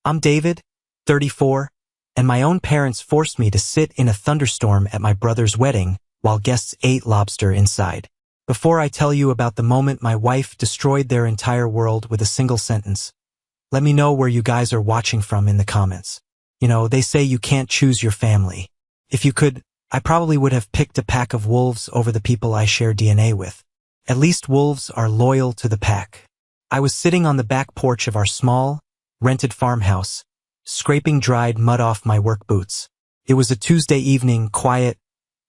I'm David, 34, and my own parents forced me to sit in a thunderstorm at my brother's wedding while guests ate lobster inside. Before I tell you about the moment my wife destroyed their entire world with a single sentence, let me know where you guys are watching from in the comments. You know, they say you can't choose your family. If you could, I probably would have picked a pack of wolves over the people I share DNA with. At least wolves are loyal to the pack. I was sitting on the back porch of our small, rented farmhouse, scraping dried mud off my work boots. It was a Tuesday evening, quiet,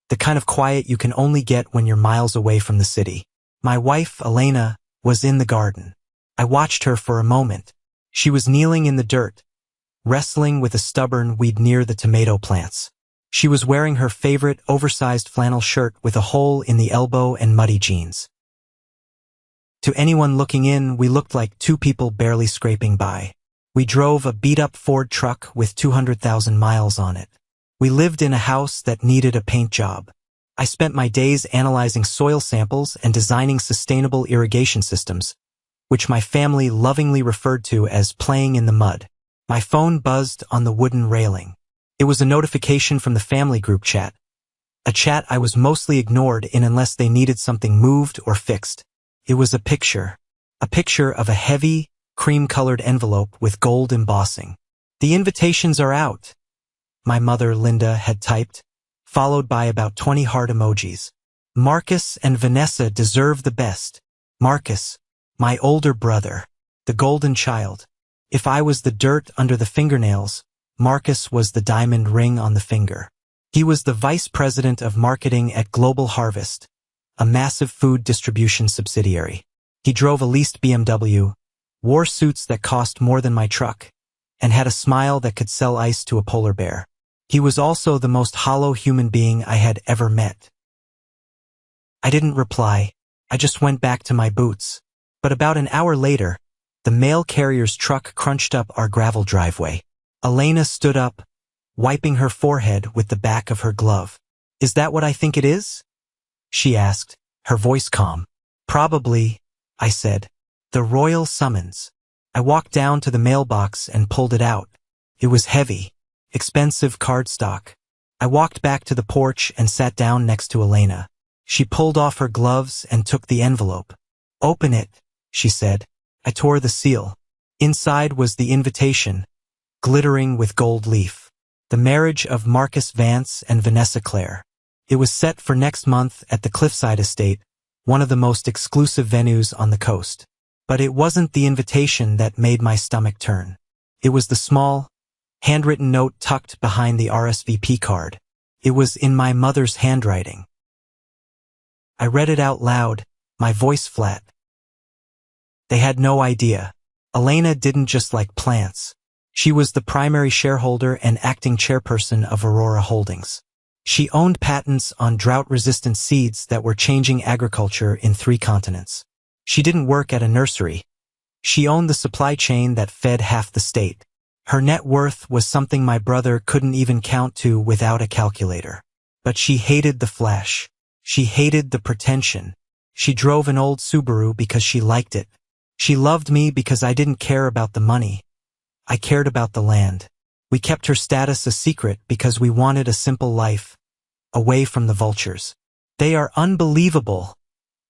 the kind of quiet you can only get when you're miles away from the city. My wife, Elena, was in the garden. I watched her for a moment. She was kneeling in the dirt, wrestling with a stubborn weed near the tomato plants. She was wearing her favorite oversized flannel shirt with a hole in the elbow and muddy jeans. To anyone looking in, we looked like two people barely scraping by. We drove a beat-up Ford truck with 200,000 miles on it. We lived in a house that needed a paint job. I spent my days analyzing soil samples and designing sustainable irrigation systems, which my family lovingly referred to as playing in the mud. My phone buzzed on the wooden railing. It was a notification from the family group chat, a chat I was mostly ignored in unless they needed something moved or fixed. It was a picture of a heavy, cream-colored envelope with gold embossing. "The invitations are out," my mother, Linda, had typed, followed by about 20 heart emojis. "Marcus and Vanessa deserve the best. Marcus, my older brother, the golden child. If I was the dirt under the fingernails, Marcus was the diamond ring on the finger." He was the vice president of marketing at Global Harvest, a massive food distribution subsidiary. He drove a leased BMW, wore suits that cost more than my truck, and had a smile that could sell ice to a polar bear. He was also the most hollow human being I had ever met. I didn't reply. I just went back to my boots. But about an hour later, the mail carrier's truck crunched up our gravel driveway. Elena stood up, wiping her forehead with the back of her glove. "Is that what I think it is?" she asked, her voice calm. "Probably," I said. "The royal summons." I walked down to the mailbox and pulled it out. It was heavy, expensive cardstock. I walked back to the porch and sat down next to Elena. She pulled off her gloves and took the envelope. "Open it," she said. I tore the seal. Inside was the invitation, glittering with gold leaf. The marriage of Marcus Vance and Vanessa Clare. It was set for next month at the Cliffside Estate, one of the most exclusive venues on the coast. But it wasn't the invitation that made my stomach turn. It was the small, handwritten note tucked behind the RSVP card. It was in my mother's handwriting. I read it out loud, my voice flat. They had no idea. Elena didn't just like plants. She was the primary shareholder and acting chairperson of Aurora Holdings. She owned patents on drought-resistant seeds that were changing agriculture in 3 continents. She didn't work at a nursery. She owned the supply chain that fed half the state. Her net worth was something my brother couldn't even count to without a calculator. But she hated the flash. She hated the pretension. She drove an old Subaru because she liked it. She loved me because I didn't care about the money. I cared about the land. We kept her status a secret because we wanted a simple life, away from the vultures. "They are unbelievable,"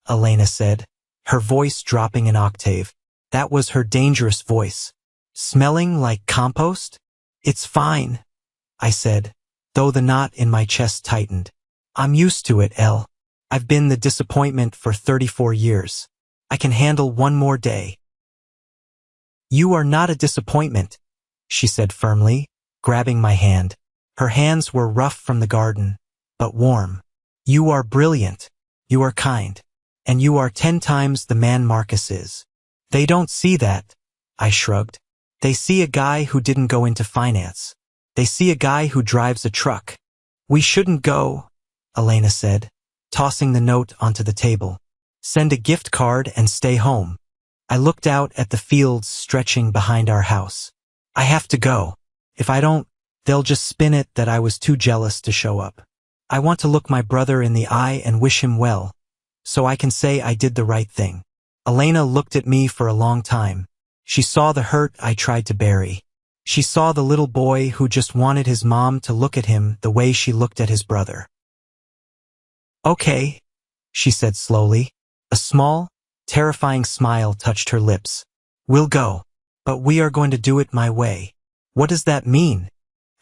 Elena said, her voice dropping an octave. That was her dangerous voice. "Smelling like compost?" "It's fine," I said, though the knot in my chest tightened. "I'm used to it, Elle. I've been the disappointment for 34 years. I can handle one more day." "You are not a disappointment," she said firmly, grabbing my hand. Her hands were rough from the garden, but warm. "You are brilliant. You are kind. And you are 10 times the man Marcus is." "They don't see that," I shrugged. "They see a guy who didn't go into finance. They see a guy who drives a truck." "We shouldn't go," Elena said, tossing the note onto the table. "Send a gift card and stay home." I looked out at the fields stretching behind our house. "I have to go. If I don't, they'll just spin it that I was too jealous to show up. I want to look my brother in the eye and wish him well, so I can say I did the right thing." Elena looked at me for a long time. She saw the hurt I tried to bury. She saw the little boy who just wanted his mom to look at him the way she looked at his brother. "Okay," she said slowly. A small, terrifying smile touched her lips. "We'll go. But we are going to do it my way." "What does that mean?"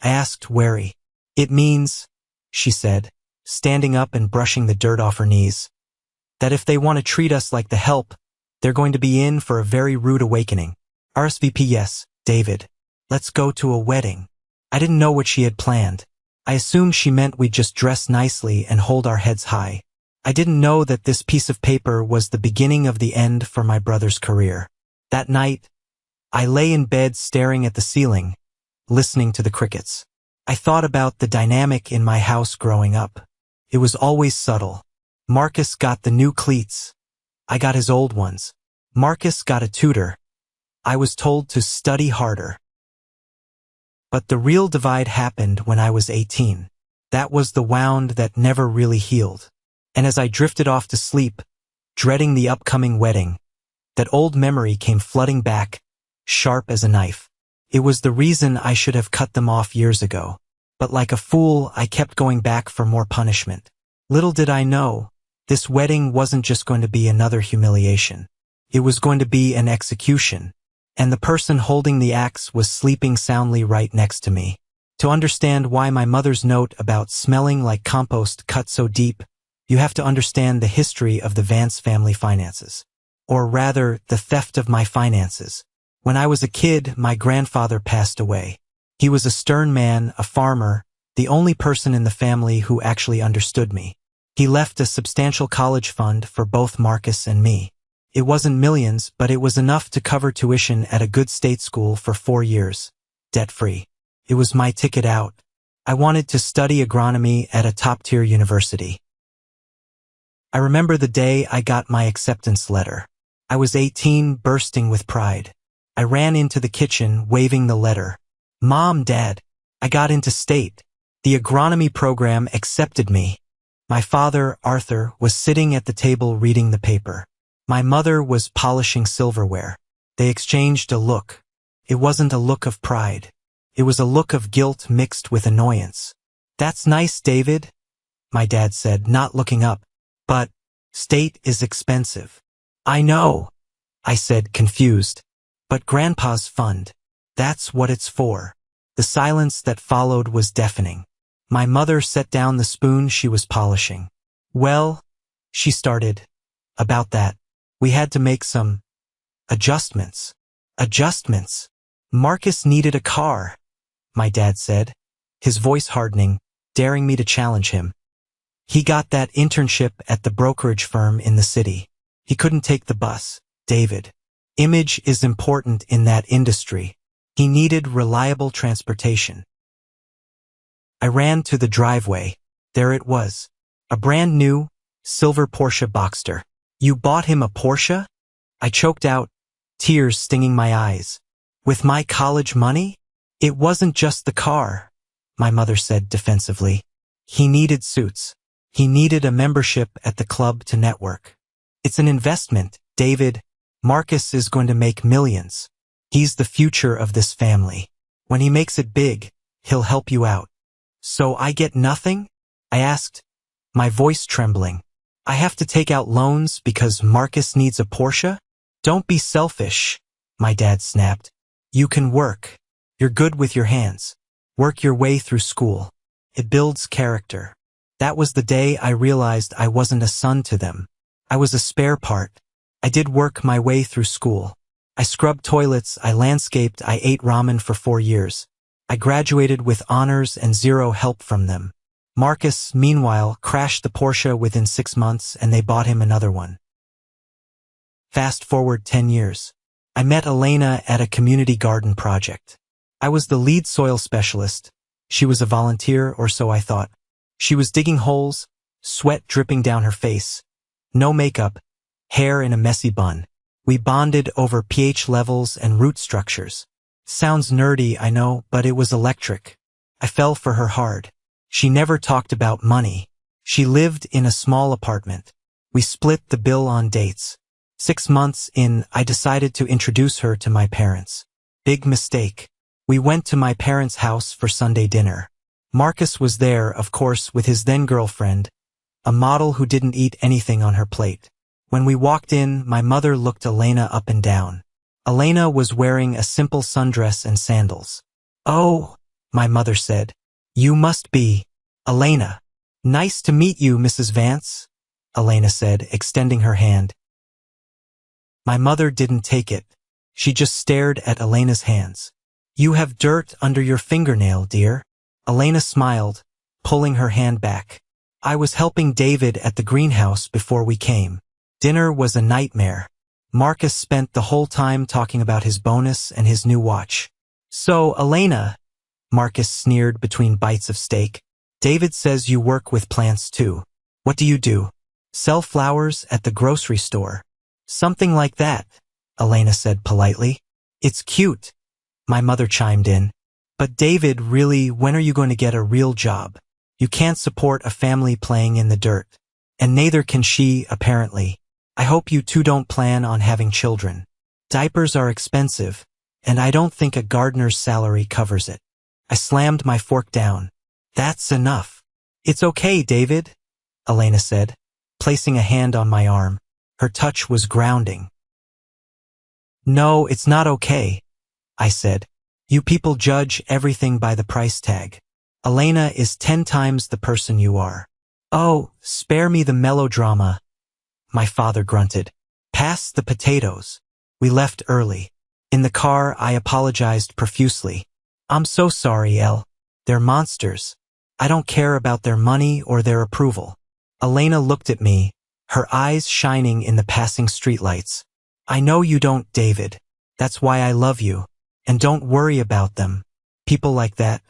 I asked, wary. "It means," she said, standing up and brushing the dirt off her knees, "that if they want to treat us like the help, they're going to be in for a very rude awakening." RSVP yes, David. Let's go to a wedding. I didn't know what she had planned. I assumed she meant we'd just dress nicely and hold our heads high. I didn't know that this piece of paper was the beginning of the end for my brother's career. That night, I lay in bed staring at the ceiling, listening to the crickets. I thought about the dynamic in my house growing up. It was always subtle. Marcus got the new cleats. I got his old ones. Marcus got a tutor. I was told to study harder. But the real divide happened when I was 18. That was the wound that never really healed. And as I drifted off to sleep, dreading the upcoming wedding, that old memory came flooding back, sharp as a knife. It was the reason I should have cut them off years ago. But like a fool, I kept going back for more punishment. Little did I know, this wedding wasn't just going to be another humiliation. It was going to be an execution. And the person holding the axe was sleeping soundly right next to me. To understand why my mother's note about smelling like compost cut so deep, you have to understand the history of the Vance family finances. Or rather, the theft of my finances. When I was a kid, my grandfather passed away. He was a stern man, a farmer, the only person in the family who actually understood me. He left a substantial college fund for both Marcus and me. It wasn't millions, but it was enough to cover tuition at a good state school for 4 years, debt-free. It was my ticket out. I wanted to study agronomy at a top-tier university. I remember the day I got my acceptance letter. I was 18, bursting with pride. I ran into the kitchen, waving the letter. "Mom, Dad, I got into state. The agronomy program accepted me." My father, Arthur, was sitting at the table reading the paper. My mother was polishing silverware. They exchanged a look. It wasn't a look of pride. It was a look of guilt mixed with annoyance. "That's nice, David," my dad said, not looking up. "But state is expensive." "I know," I said, confused. "But Grandpa's fund. That's what it's for." The silence that followed was deafening. My mother set down the spoon she was polishing. "Well," she started, "about that. We had to make some adjustments." "Adjustments?" "Marcus needed a car," my dad said, his voice hardening, daring me to challenge him. "He got that internship at the brokerage firm in the city. He couldn't take the bus, David. Image is important in that industry. He needed reliable transportation." I ran to the driveway. There it was. A brand new, silver Porsche Boxster. "You bought him a Porsche?" I choked out, tears stinging my eyes. "With my college money?" "It wasn't just the car," my mother said defensively. "He needed suits. He needed a membership at the club to network. It's an investment, David. Marcus is going to make millions. He's the future of this family. When he makes it big, he'll help you out." "So I get nothing?" I asked, my voice trembling. "I have to take out loans because Marcus needs a Porsche?" "Don't be selfish," my dad snapped. "You can work. You're good with your hands. Work your way through school. It builds character." That was the day I realized I wasn't a son to them. I was a spare part. I did work my way through school. I scrubbed toilets, I landscaped, I ate ramen for 4 years. I graduated with honors and zero help from them. Marcus, meanwhile, crashed the Porsche within 6 months and they bought him another one. Fast forward 10 years. I met Elena at a community garden project. I was the lead soil specialist. She was a volunteer, or so I thought. She was digging holes, sweat dripping down her face. No makeup, hair in a messy bun. We bonded over pH levels and root structures. Sounds nerdy, I know, but it was electric. I fell for her hard. She never talked about money. She lived in a small apartment. We split the bill on dates. 6 months in, I decided to introduce her to my parents. Big mistake. We went to my parents' house for Sunday dinner. Marcus was there, of course, with his then-girlfriend, a model who didn't eat anything on her plate. When we walked in, my mother looked Elena up and down. Elena was wearing a simple sundress and sandals. "Oh," my mother said, "you must be Elena." "Nice to meet you, Mrs. Vance," Elena said, extending her hand. My mother didn't take it. She just stared at Elena's hands. "You have dirt under your fingernail, dear." Elena smiled, pulling her hand back. "I was helping David at the greenhouse before we came." Dinner was a nightmare. Marcus spent the whole time talking about his bonus and his new watch. "So, Elena," Marcus sneered between bites of steak, "David says you work with plants too. What do you do? Sell flowers at the grocery store?" "Something like that," Elena said politely. "It's cute," my mother chimed in. "But David, really, when are you going to get a real job? You can't support a family playing in the dirt. And neither can she, apparently. I hope you two don't plan on having children. Diapers are expensive, and I don't think a gardener's salary covers it." I slammed my fork down. "That's enough." "It's okay, David," Elena said, placing a hand on my arm. Her touch was grounding. "No, it's not okay," I said. "You people judge everything by the price tag. Elena is 10 times the person you are." "Oh, spare me the melodrama," my father grunted. "Pass the potatoes." We left early. In the car, I apologized profusely. "I'm so sorry, Elle. They're monsters. I don't care about their money or their approval." Elena looked at me, her eyes shining in the passing streetlights. "I know you don't, David. That's why I love you. And don't worry about them. People like that,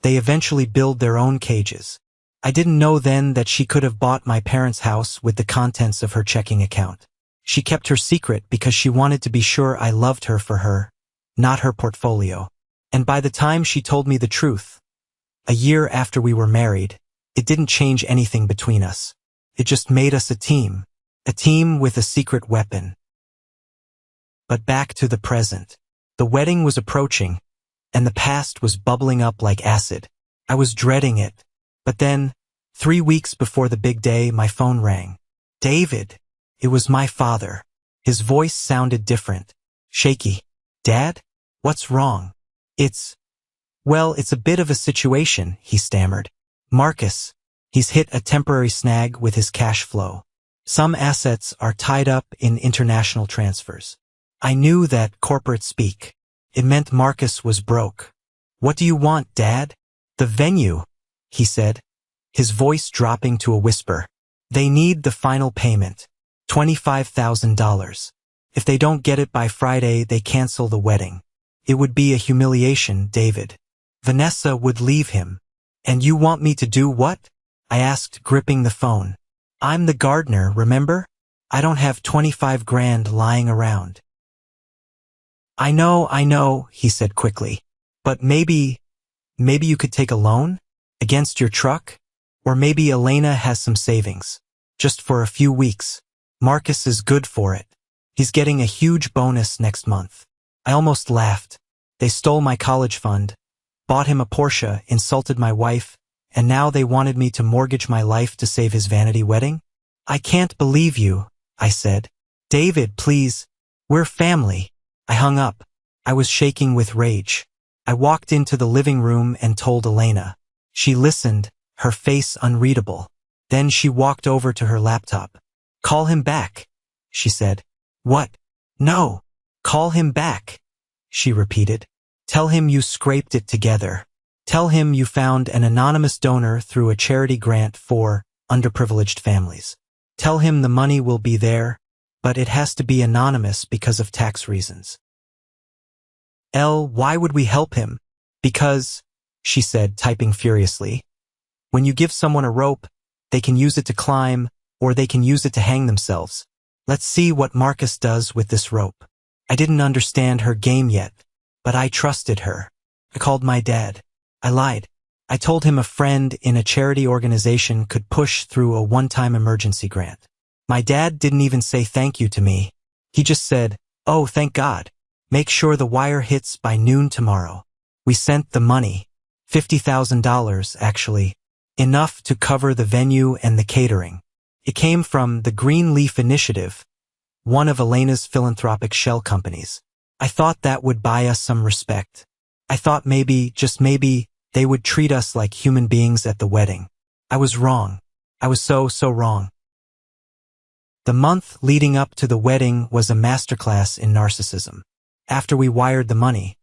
they eventually build their own cages." I didn't know then that she could have bought my parents' house with the contents of her checking account. She kept her secret because she wanted to be sure I loved her for her, not her portfolio. And by the time she told me the truth, a year after we were married, it didn't change anything between us. It just made us a team with a secret weapon. But back to the present. The wedding was approaching, and the past was bubbling up like acid. I was dreading it. But then, 3 weeks before the big day, my phone rang. "David." It was my father. His voice sounded different, shaky. "Dad? What's wrong?" Well, it's a bit of a situation," he stammered. "Marcus, he's hit a temporary snag with his cash flow. Some assets are tied up in international transfers." I knew that corporate speak. It meant Marcus was broke. "What do you want, Dad?" "The venue," he said, his voice dropping to a whisper. "They need the final payment, $25,000. If they don't get it by Friday, they cancel the wedding. It would be a humiliation, David. Vanessa would leave him." "And you want me to do what?" I asked, gripping the phone. "I'm the gardener, remember? I don't have 25 grand lying around." I know, he said quickly. "But maybe you could take a loan? Against your truck? Or maybe Elena has some savings. Just for a few weeks. Marcus is good for it. He's getting a huge bonus next month." I almost laughed. They stole my college fund, bought him a Porsche, insulted my wife, and now they wanted me to mortgage my life to save his vanity wedding? "I can't believe you," I said. "David, please. We're family." I hung up. I was shaking with rage. I walked into the living room and told Elena. She listened, her face unreadable. Then she walked over to her laptop. "Call him back," she said. "What?" "No. Call him back," she repeated. "Tell him you scraped it together. Tell him you found an anonymous donor through a charity grant for underprivileged families. Tell him the money will be there, but it has to be anonymous because of tax reasons." "Elle, why would we help him?" "Because," she said, typing furiously, "when you give someone a rope, they can use it to climb, or they can use it to hang themselves. Let's see what Marcus does with this rope." I didn't understand her game yet, but I trusted her. I called my dad. I lied. I told him a friend in a charity organization could push through a one-time emergency grant. My dad didn't even say thank you to me. He just said, "Oh, thank God. Make sure the wire hits by noon tomorrow." We sent the money. $50,000, actually. Enough to cover the venue and the catering. It came from the Green Leaf Initiative, one of Elena's philanthropic shell companies. I thought that would buy us some respect. I thought maybe, just maybe, they would treat us like human beings at the wedding. I was wrong. I was so wrong. The month leading up to the wedding was a masterclass in narcissism. After we wired the money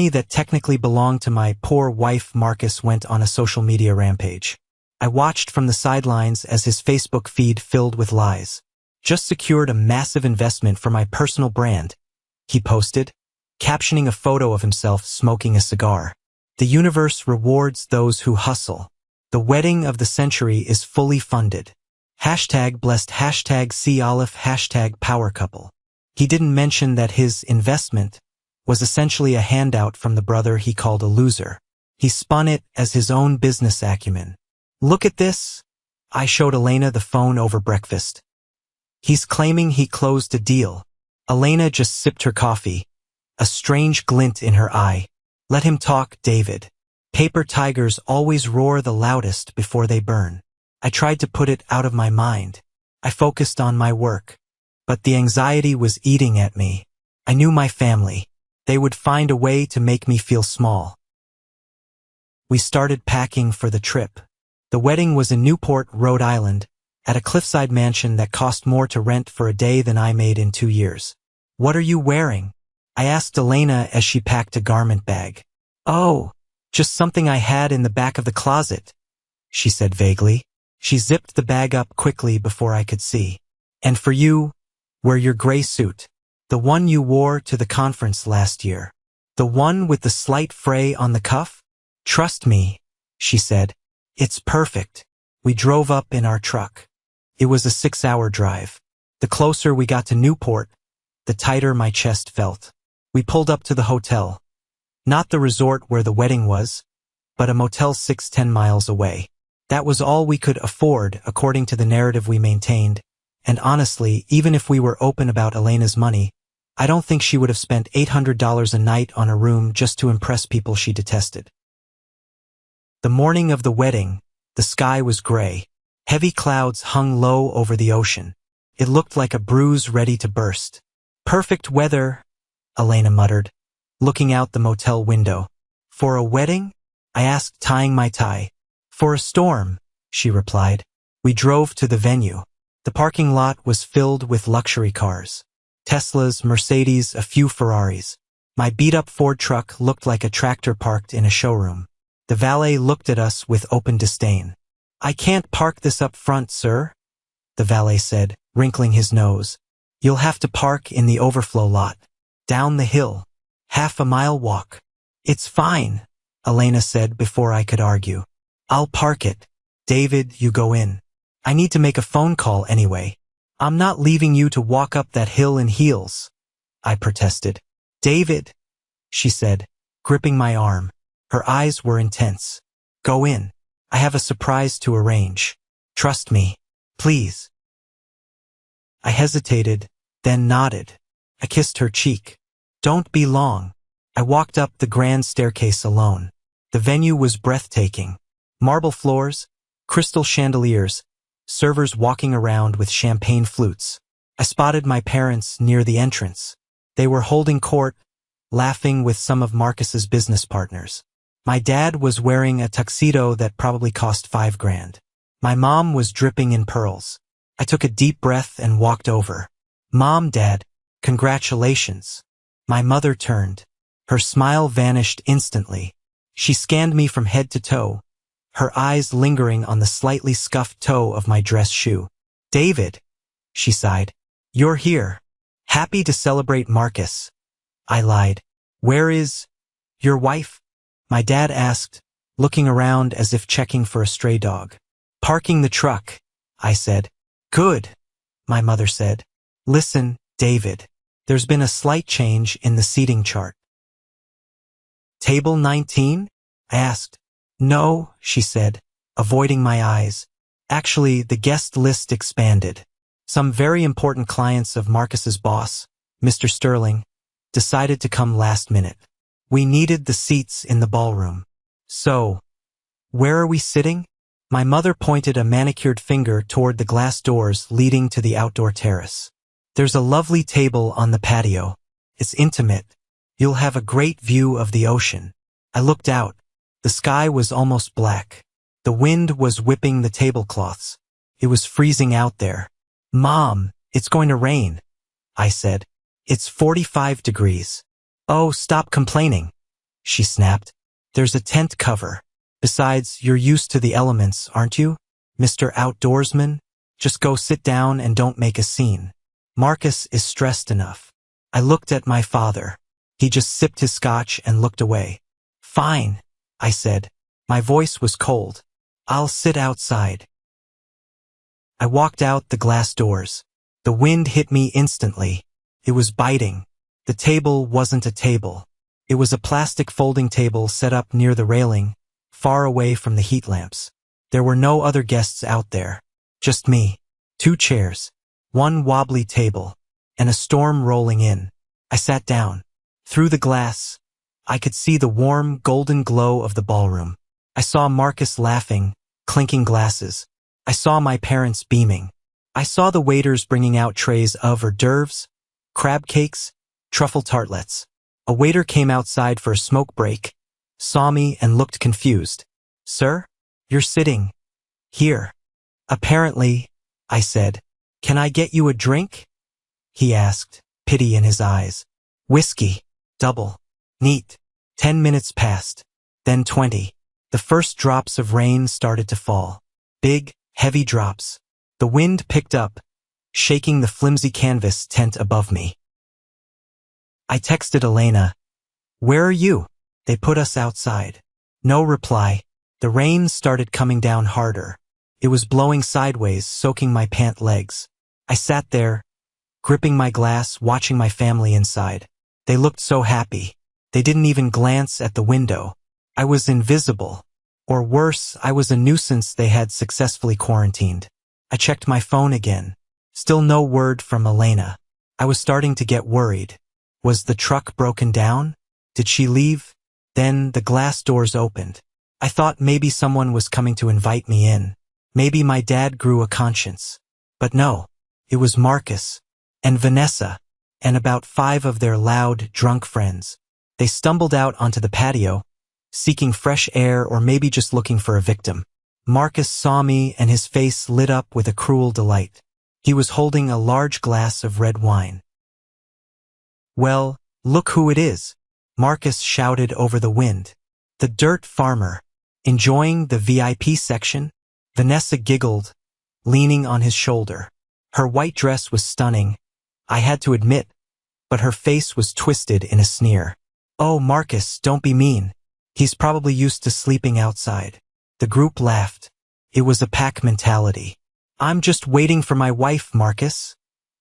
that technically belonged to my poor wife, Marcus went on a social media rampage. I watched from the sidelines as his Facebook feed filled with lies. Just secured a massive investment for my personal brand, he posted, captioning a photo of himself smoking a cigar. The universe rewards those who hustle. The wedding of the century is fully funded. #blessed, #C-Olive, #power couple. He didn't mention that his investment was essentially a handout from the brother he called a loser. He spun it as his own business acumen. Look at this. I showed Elena the phone over breakfast. He's claiming he closed a deal. Elena just sipped her coffee, a strange glint in her eye. Let him talk, David. Paper tigers always roar the loudest before they burn. I tried to put it out of my mind. I focused on my work. But the anxiety was eating at me. I knew my family. They would find a way to make me feel small. We started packing for the trip. The wedding was in Newport, Rhode Island, at a cliffside mansion that cost more to rent for a day than I made in 2 years. What are you wearing? I asked Elena as she packed a garment bag. Oh, just something I had in the back of the closet, she said vaguely. She zipped the bag up quickly before I could see. And for you, wear your gray suit. The one you wore to the conference last year. The one with the slight fray on the cuff? Trust me, she said. It's perfect. We drove up in our truck. It was a 6-hour drive. The closer we got to Newport, the tighter my chest felt. We pulled up to the hotel. Not the resort where the wedding was, but a motel 6-10 miles away. That was all we could afford according to the narrative we maintained, and honestly, even if we were open about Elena's money, I don't think she would have spent $800 a night on a room just to impress people she detested. The morning of the wedding, the sky was gray. Heavy clouds hung low over the ocean. It looked like a bruise ready to burst. Perfect weather, Elena muttered, looking out the motel window. For a wedding? I asked, tying my tie. For a storm, she replied. We drove to the venue. The parking lot was filled with luxury cars. Teslas, Mercedes, a few Ferraris. My beat-up Ford truck looked like a tractor parked in a showroom. The valet looked at us with open disdain. I can't park this up front, sir, the valet said, wrinkling his nose. You'll have to park in the overflow lot. Down the hill. Half-a-mile walk. It's fine, Elena said before I could argue. I'll park it. David, you go in. I need to make a phone call anyway. I'm not leaving you to walk up that hill in heels, I protested. David, she said, gripping my arm. Her eyes were intense. Go in. I have a surprise to arrange. Trust me. Please. I hesitated, then nodded. I kissed her cheek. Don't be long. I walked up the grand staircase alone. The venue was breathtaking. Marble floors, crystal chandeliers, servers walking around with champagne flutes. I spotted my parents near the entrance. They were holding court, laughing with some of Marcus's business partners. My dad was wearing a tuxedo that probably cost $5,000. My mom was dripping in pearls. I took a deep breath and walked over. Mom, Dad, congratulations. My mother turned. Her smile vanished instantly. She scanned me from head to toe, her eyes lingering on the slightly scuffed toe of my dress shoe. David, she sighed. You're here. Happy to celebrate Marcus. I lied. Where is your wife? My dad asked, looking around as if checking for a stray dog. Parking the truck, I said. Good, my mother said. Listen, David, there's been a slight change in the seating chart. Table 19? I asked. No, she said, avoiding my eyes. Actually, the guest list expanded. Some very important clients of Marcus's boss, Mr. Sterling, decided to come last minute. We needed the seats in the ballroom. So, where are we sitting? My mother pointed a manicured finger toward the glass doors leading to the outdoor terrace. There's a lovely table on the patio. It's intimate. You'll have a great view of the ocean. I looked out. The sky was almost black. The wind was whipping the tablecloths. It was freezing out there. Mom, it's going to rain, I said. It's 45 degrees. Oh, stop complaining, she snapped. There's a tent cover. Besides, you're used to the elements, aren't you, Mr. Outdoorsman? Just go sit down and don't make a scene. Marcus is stressed enough. I looked at my father. He just sipped his scotch and looked away. Fine, I said. My voice was cold. I'll sit outside. I walked out the glass doors. The wind hit me instantly. It was biting. The table wasn't a table. It was a plastic folding table set up near the railing, far away from the heat lamps. There were no other guests out there. Just me. 2 chairs. 1 wobbly table. And a storm rolling in. I sat down. Through the glass, I could see the warm, golden glow of the ballroom. I saw Marcus laughing, clinking glasses. I saw my parents beaming. I saw the waiters bringing out trays of hors d'oeuvres, crab cakes, truffle tartlets. A waiter came outside for a smoke break, saw me and looked confused. Sir, you're sitting here. Apparently, I said. Can I get you a drink? He asked, pity in his eyes. Whiskey. Double. Neat. 10 minutes passed. Then 20. The first drops of rain started to fall. Big, heavy drops. The wind picked up, shaking the flimsy canvas tent above me. I texted Elena. Where are you? They put us outside. No reply. The rain started coming down harder. It was blowing sideways, soaking my pant legs. I sat there, gripping my glass, watching my family inside. They looked so happy. They didn't even glance at the window. I was invisible. Or worse, I was a nuisance they had successfully quarantined. I checked my phone again. Still no word from Elena. I was starting to get worried. Was the truck broken down? Did she leave? Then the glass doors opened. I thought maybe someone was coming to invite me in. Maybe my dad grew a conscience. But no, it was Marcus and Vanessa and about 5 of their loud, drunk friends. They stumbled out onto the patio, seeking fresh air or maybe just looking for a victim. Marcus saw me and his face lit up with a cruel delight. He was holding a large glass of red wine. Well, look who it is, Marcus shouted over the wind. The dirt farmer. Enjoying the VIP section? Vanessa giggled, leaning on his shoulder. Her white dress was stunning, I had to admit, but her face was twisted in a sneer. Oh, Marcus, don't be mean. He's probably used to sleeping outside. The group laughed. It was a pack mentality. I'm just waiting for my wife, Marcus,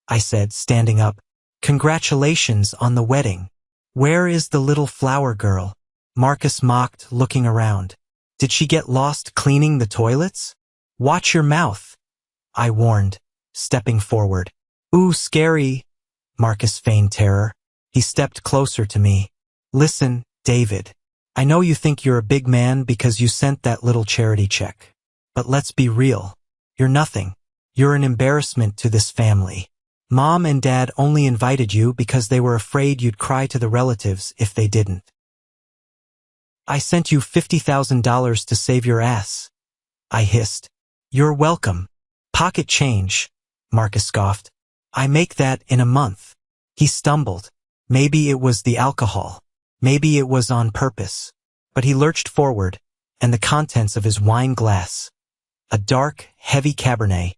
I said, standing up. Congratulations on the wedding. Where is the little flower girl? Marcus mocked, looking around. Did she get lost cleaning the toilets? Watch your mouth, I warned, stepping forward. Ooh, scary, Marcus feigned terror. He stepped closer to me. Listen, David. I know you think you're a big man because you sent that little charity check. But let's be real. You're nothing. You're an embarrassment to this family. Mom and Dad only invited you because they were afraid you'd cry to the relatives if they didn't. I sent you $50,000 to save your ass, I hissed. You're welcome. Pocket change, Marcus scoffed. I make that in a month. He stumbled. Maybe it was the alcohol. Maybe it was on purpose. But he lurched forward, and the contents of his wine glass, a dark, heavy Cabernet,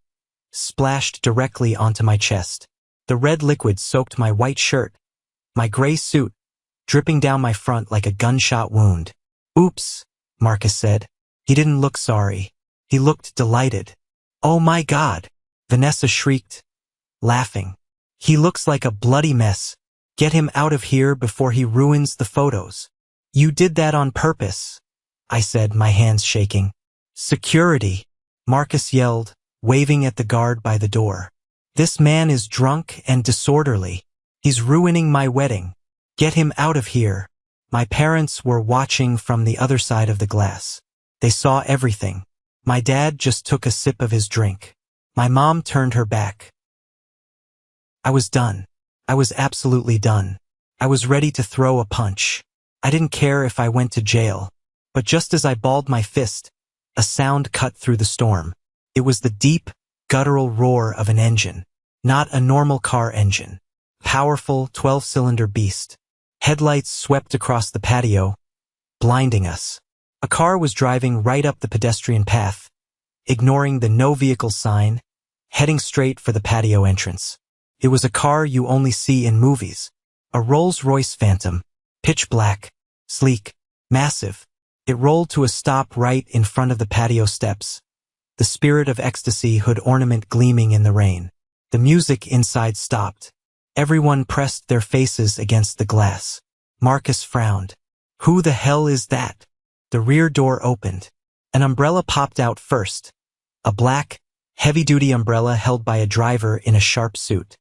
splashed directly onto my chest. The red liquid soaked my white shirt, my gray suit, dripping down my front like a gunshot wound. Oops, Marcus said. He didn't look sorry. He looked delighted. Oh my God, Vanessa shrieked, laughing. He looks like a bloody mess. Get him out of here before he ruins the photos. You did that on purpose, I said, my hands shaking. Security, Marcus yelled, waving at the guard by the door. This man is drunk and disorderly. He's ruining my wedding. Get him out of here. My parents were watching from the other side of the glass. They saw everything. My dad just took a sip of his drink. My mom turned her back. I was done. I was absolutely done. I was ready to throw a punch. I didn't care if I went to jail. But just as I balled my fist, a sound cut through the storm. It was the deep, guttural roar of an engine. Not a normal car engine. Powerful, 12-cylinder beast. Headlights swept across the patio, blinding us. A car was driving right up the pedestrian path, ignoring the no vehicle sign, heading straight for the patio entrance. It was a car you only see in movies. A Rolls-Royce Phantom, pitch black, sleek, massive. It rolled to a stop right in front of the patio steps, the Spirit of Ecstasy hood ornament gleaming in the rain. The music inside stopped. Everyone pressed their faces against the glass. Marcus frowned. Who the hell is that? The rear door opened. An umbrella popped out first. A black, heavy-duty umbrella held by a driver in a sharp suit.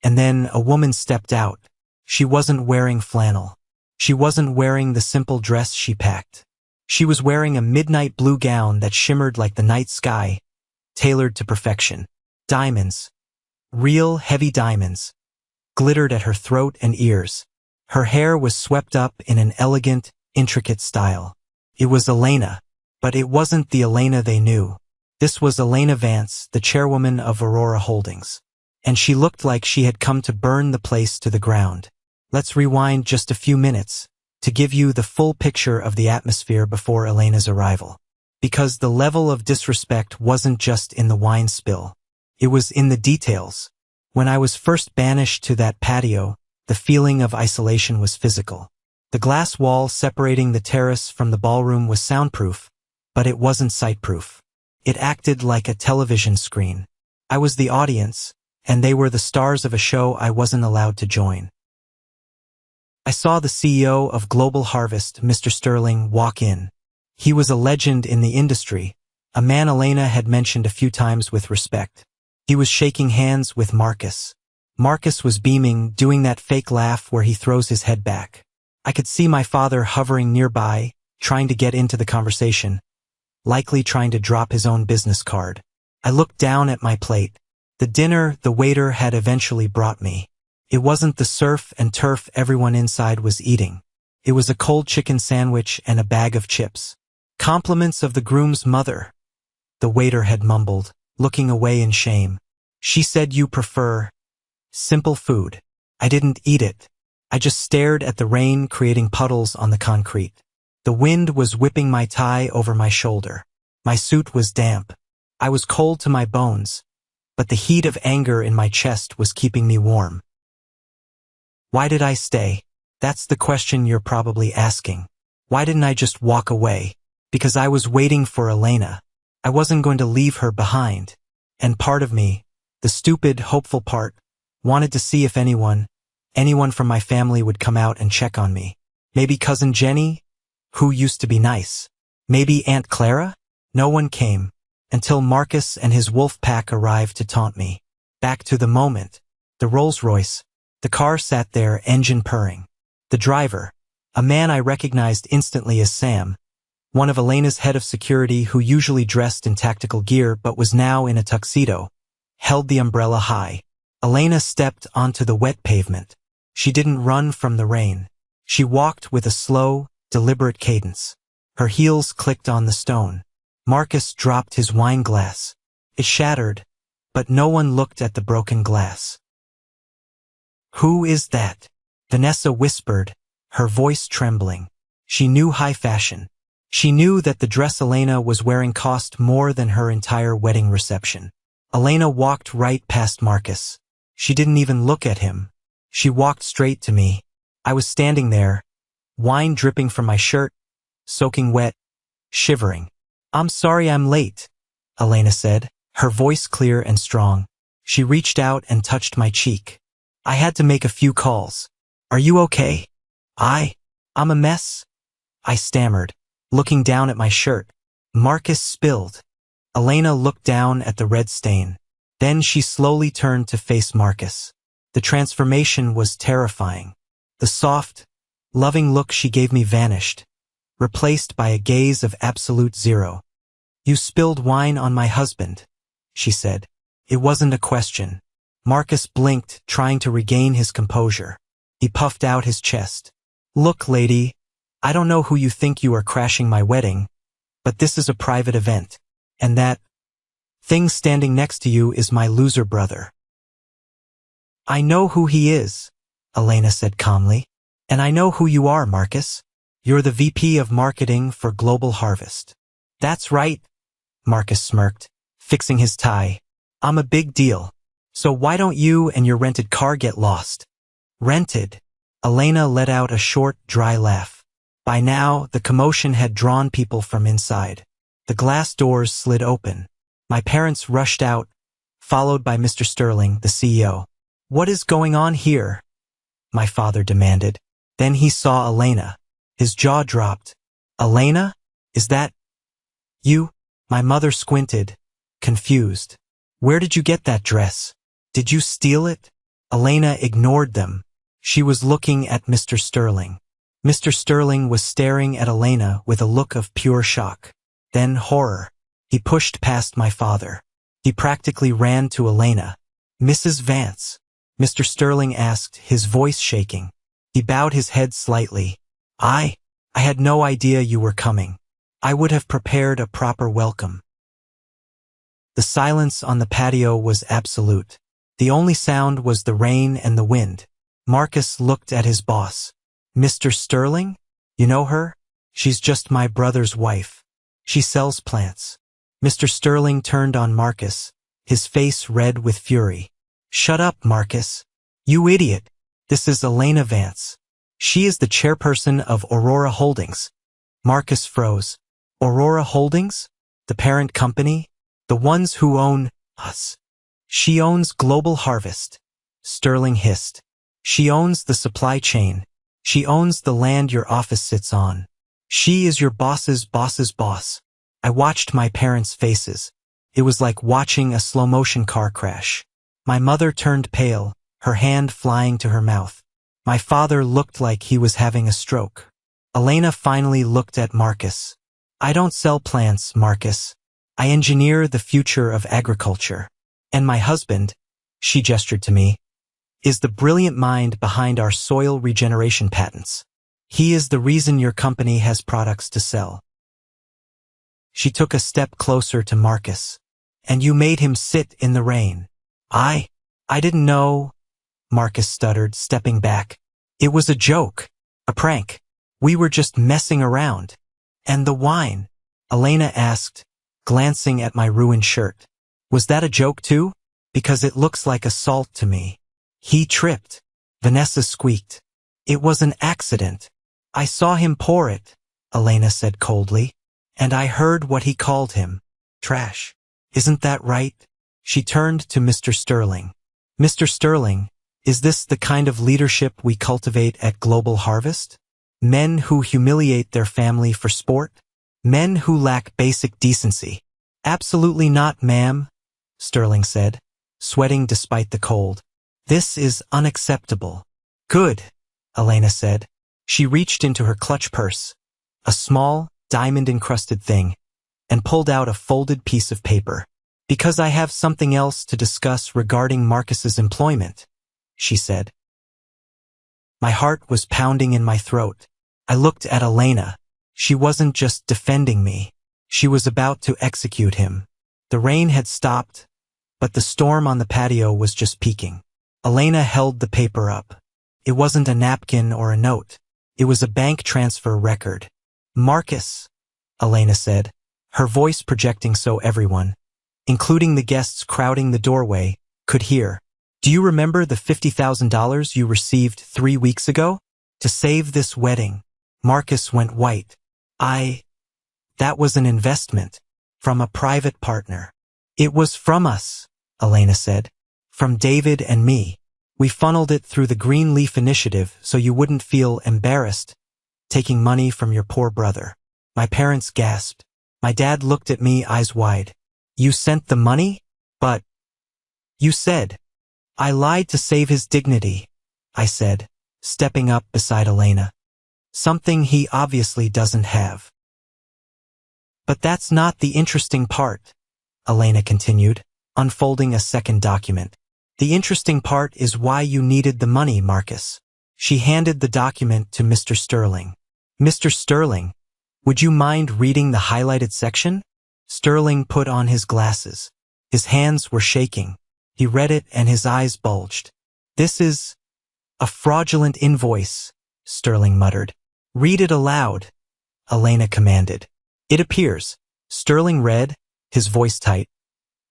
And then a woman stepped out. She wasn't wearing flannel. She wasn't wearing the simple dress she packed. She was wearing a midnight blue gown that shimmered like the night sky, tailored to perfection. Diamonds, real heavy diamonds, glittered at her throat and ears. Her hair was swept up in an elegant, intricate style. It was Elena, but it wasn't the Elena they knew. This was Elena Vance, the chairwoman of Aurora Holdings. And she looked like she had come to burn the place to the ground. Let's rewind just a few minutes to give you the full picture of the atmosphere before Elena's arrival. Because the level of disrespect wasn't just in the wine spill. It was in the details. When I was first banished to that patio, the feeling of isolation was physical. The glass wall separating the terrace from the ballroom was soundproof, but it wasn't sightproof. It acted like a television screen. I was the audience, and they were the stars of a show I wasn't allowed to join. I saw the CEO of Global Harvest, Mr. Sterling, walk in. He was a legend in the industry, a man Elena had mentioned a few times with respect. He was shaking hands with Marcus. Marcus was beaming, doing that fake laugh where he throws his head back. I could see my father hovering nearby, trying to get into the conversation, likely trying to drop his own business card. I looked down at my plate. The dinner the waiter had eventually brought me. It wasn't the surf and turf everyone inside was eating. It was a cold chicken sandwich and a bag of chips. Compliments of the groom's mother, the waiter had mumbled, looking away in shame. She said you prefer simple food. I didn't eat it. I just stared at the rain creating puddles on the concrete. The wind was whipping my tie over my shoulder. My suit was damp. I was cold to my bones, but the heat of anger in my chest was keeping me warm. Why did I stay? That's the question you're probably asking. Why didn't I just walk away? Because I was waiting for Elena. I wasn't going to leave her behind. And part of me, the stupid, hopeful part, wanted to see if anyone from my family would come out and check on me. Maybe Cousin Jenny, who used to be nice. Maybe Aunt Clara? No one came, until Marcus and his wolf pack arrived to taunt me. Back to the moment. The Rolls-Royce. The car sat there, engine purring. The driver, a man I recognized instantly as Sam, one of Elena's head of security who usually dressed in tactical gear but was now in a tuxedo, held the umbrella high. Elena stepped onto the wet pavement. She didn't run from the rain. She walked with a slow, deliberate cadence. Her heels clicked on the stone. Marcus dropped his wine glass. It shattered, but no one looked at the broken glass. Who is that? Vanessa whispered, her voice trembling. She knew high fashion. She knew that the dress Elena was wearing cost more than her entire wedding reception. Elena walked right past Marcus. She didn't even look at him. She walked straight to me. I was standing there, wine dripping from my shirt, soaking wet, shivering. I'm sorry I'm late, Elena said, her voice clear and strong. She reached out and touched my cheek. I had to make a few calls. Are you okay? I'm a mess, I stammered, looking down at my shirt. Marcus spilled. Elena looked down at the red stain. Then she slowly turned to face Marcus. The transformation was terrifying. The soft, loving look she gave me vanished, replaced by a gaze of absolute zero. "You spilled wine on my husband," she said. It wasn't a question. Marcus blinked, trying to regain his composure. He puffed out his chest. "Look, lady, I don't know who you think you are crashing my wedding, but this is a private event, and that thing standing next to you is my loser brother." "I know who he is," Elena said calmly. "And I know who you are, Marcus. You're the VP of Marketing for Global Harvest." "That's right," Marcus smirked, fixing his tie. "I'm a big deal. So why don't you and your rented car get lost?" "Rented?" Elena let out a short, dry laugh. By now, the commotion had drawn people from inside. The glass doors slid open. My parents rushed out, followed by Mr. Sterling, the CEO. "What is going on here?" my father demanded. Then he saw Elena. His jaw dropped. "Elena? Is that you?" My mother squinted, confused. "Where did you get that dress? Did you steal it?" Elena ignored them. She was looking at Mr. Sterling. Mr. Sterling was staring at Elena with a look of pure shock. Then horror. He pushed past my father. He practically ran to Elena. "Mrs. Vance?" Mr. Sterling asked, his voice shaking. He bowed his head slightly. I had no idea you were coming. I would have prepared a proper welcome." The silence on the patio was absolute. The only sound was the rain and the wind. Marcus looked at his boss. "Mr. Sterling? You know her? She's just my brother's wife. She sells plants." Mr. Sterling turned on Marcus, his face red with fury. "Shut up, Marcus. You idiot. This is Elena Vance. She is the chairperson of Aurora Holdings." Marcus froze. "Aurora Holdings? The parent company? The ones who own us?" "She owns Global Harvest," Sterling hissed. "She owns the supply chain. She owns the land your office sits on. She is your boss's boss's boss." I watched my parents' faces. It was like watching a slow-motion car crash. My mother turned pale, her hand flying to her mouth. My father looked like he was having a stroke. Elena finally looked at Marcus. "I don't sell plants, Marcus. I engineer the future of agriculture. And my husband," she gestured to me, "is the brilliant mind behind our soil regeneration patents. He is the reason your company has products to sell." She took a step closer to Marcus. "And you made him sit in the rain." I didn't know," Marcus stuttered, stepping back. "It was a joke. A prank. We were just messing around." "And the wine?" Elena asked, glancing at my ruined shirt. "Was that a joke too? Because it looks like assault to me." "He tripped," Vanessa squeaked. "It was an accident. I saw him pour it," Elena said coldly. "And I heard what he called him. Trash. Isn't that right?" She turned to Mr. Sterling. "Mr. Sterling, is this the kind of leadership we cultivate at Global Harvest? Men who humiliate their family for sport? Men who lack basic decency?" "Absolutely not, ma'am," Sterling said, sweating despite the cold. "This is unacceptable." "Good," Elena said. She reached into her clutch purse, a small, diamond-encrusted thing, and pulled out a folded piece of paper. "Because I have something else to discuss regarding Marcus's employment," she said. My heart was pounding in my throat. I looked at Elena. She wasn't just defending me. She was about to execute him. The rain had stopped, but the storm on the patio was just peaking. Elena held the paper up. It wasn't a napkin or a note. It was a bank transfer record. "Marcus," Elena said, her voice projecting so everyone, including the guests crowding the doorway, could hear. "Do you remember the $50,000 you received 3 weeks ago? To save this wedding?" Marcus went white. That was an investment. From a private partner." "It was from us," Elena said. "From David and me. We funneled it through the Green Leaf Initiative so you wouldn't feel embarrassed taking money from your poor brother." My parents gasped. My dad looked at me, eyes wide. "You sent the money? But you said." "I lied to save his dignity," I said, stepping up beside Elena. something he obviously doesn't have. But that's not the interesting part, Elena continued, unfolding a second document. The interesting part is why you needed the money, Marcus. She handed the document to Mr. Sterling. Mr. Sterling, would you mind reading the highlighted section? Sterling put on his glasses. His hands were shaking. He read it and his eyes bulged. This is a fraudulent invoice, Sterling muttered. Read it aloud, Elena commanded. It appears, Sterling read, his voice tight,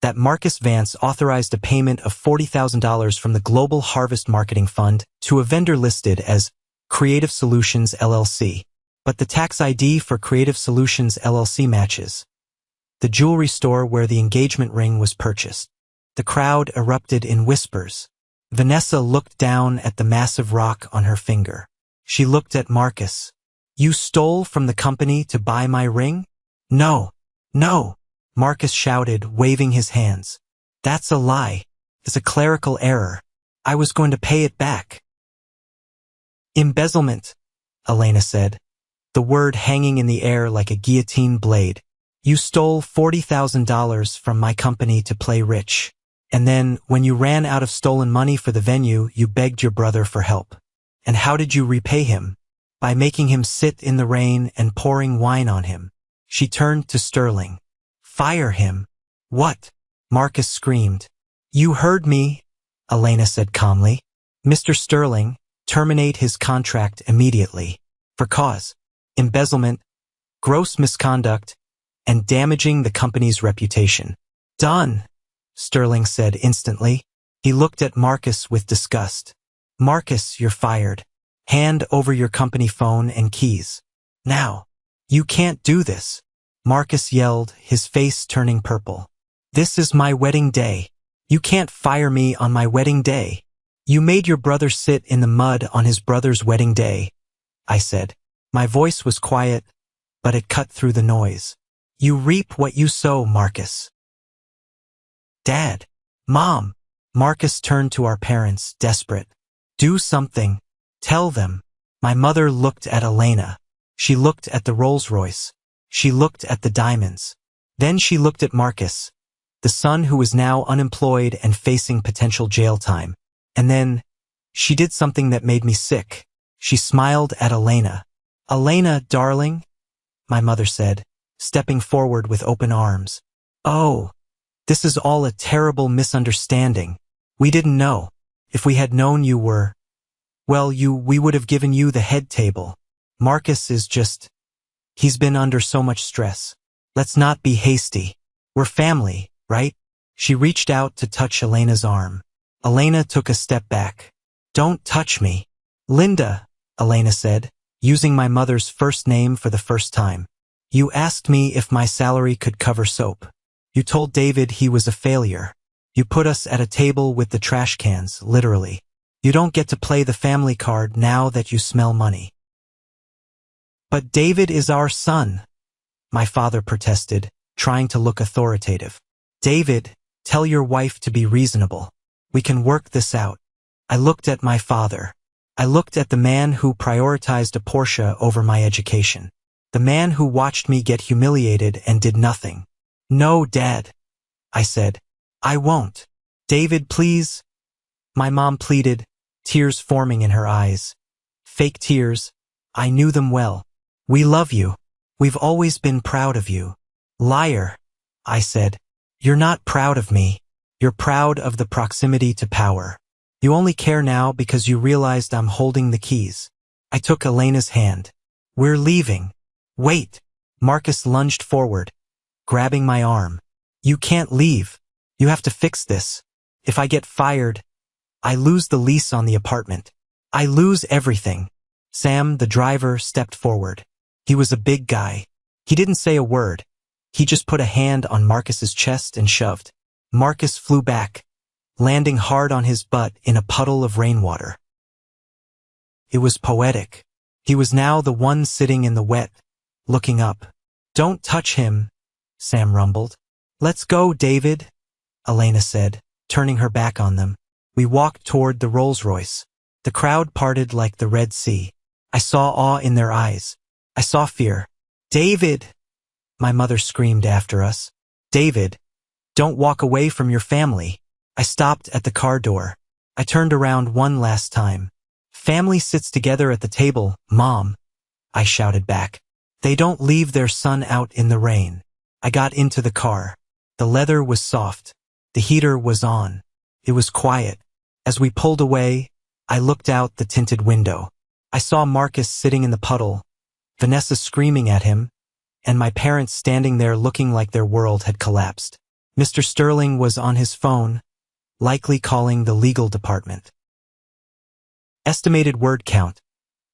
that Marcus Vance authorized a payment of $40,000 from the Global Harvest Marketing Fund to a vendor listed as Creative Solutions LLC. But the tax ID for Creative Solutions LLC matches the jewelry store where the engagement ring was purchased. The crowd erupted in whispers. Vanessa looked down at the massive rock on her finger. She looked at Marcus. You stole from the company to buy my ring? No, no, Marcus shouted, waving his hands. That's a lie. It's a clerical error. I was going to pay it back. Embezzlement, Elena said, the word hanging in the air like a guillotine blade. You stole $40,000 from my company to play rich. And then, when you ran out of stolen money for the venue, you begged your brother for help. And how did you repay him? By making him sit in the rain and pouring wine on him. She turned to Sterling. Fire him. What? Marcus screamed. You heard me, Elena said calmly. Mr. Sterling, terminate his contract immediately. For cause, embezzlement, gross misconduct, and damaging the company's reputation. Done, Sterling said instantly. He looked at Marcus with disgust. Marcus, you're fired. Hand over your company phone and keys. Now. You can't do this, Marcus yelled, his face turning purple. This is my wedding day. You can't fire me on my wedding day. You made your brother sit in the mud on his brother's wedding day, I said. My voice was quiet, but it cut through the noise. You reap what you sow, Marcus. Dad, Mom, Marcus turned to our parents, desperate. Do something. Tell them. My mother looked at Elena. She looked at the Rolls-Royce. She looked at the diamonds. Then she looked at Marcus, the son who was now unemployed and facing potential jail time. And then, she did something that made me sick. She smiled at Elena. Elena, darling, my mother said, stepping forward with open arms. Oh, this is all a terrible misunderstanding. We didn't know. If we had known you were, well, we would have given you the head table. Marcus is just, he's been under so much stress. Let's not be hasty. We're family, right? She reached out to touch Elena's arm. Elena took a step back. Don't touch me. Linda, Elena said, using my mother's first name for the first time. You asked me if my salary could cover soap. You told David he was a failure. You put us at a table with the trash cans, literally. You don't get to play the family card now that you smell money. But David is our son, my father protested, trying to look authoritative. David, tell your wife to be reasonable. We can work this out. I looked at my father. I looked at the man who prioritized a Porsche over my education. The man who watched me get humiliated and did nothing. No, Dad, I said. I won't. David, please. My mom pleaded, tears forming in her eyes. Fake tears. I knew them well. We love you. We've always been proud of you. Liar, I said. You're not proud of me. You're proud of the proximity to power. You only care now because you realized I'm holding the keys. I took Elena's hand. We're leaving. Wait. Marcus lunged forward, grabbing my arm. You can't leave. You have to fix this. If I get fired, I lose the lease on the apartment. I lose everything. Sam, the driver, stepped forward. He was a big guy. He didn't say a word. He just put a hand on Marcus's chest and shoved. Marcus flew back, landing hard on his butt in a puddle of rainwater. It was poetic. He was now the one sitting in the wet, looking up. Don't touch him, Sam rumbled. Let's go, David, Elena said, turning her back on them. We walked toward the Rolls-Royce. The crowd parted like the Red Sea. I saw awe in their eyes. I saw fear. "David!" my mother screamed after us. "David, don't walk away from your family." I stopped at the car door. I turned around one last time. "Family sits together at the table, Mom," I shouted back. "They don't leave their son out in the rain." I got into the car. The leather was soft. The heater was on. It was quiet. As we pulled away, I looked out the tinted window. I saw Marcus sitting in the puddle, Vanessa screaming at him, and my parents standing there looking like their world had collapsed. Mr. Sterling was on his phone, likely calling the legal department. Estimated word count: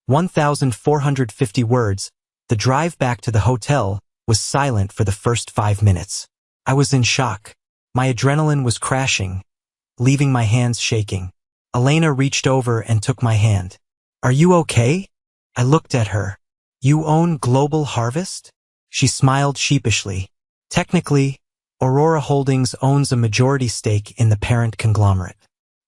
1,450 words. The drive back to the hotel was silent for the first 5 minutes. I was in shock. My adrenaline was crashing, leaving my hands shaking. Elena reached over and took my hand. "Are you okay?" I looked at her. "You own Global Harvest?" She smiled sheepishly. "Technically, Aurora Holdings owns a majority stake in the parent conglomerate.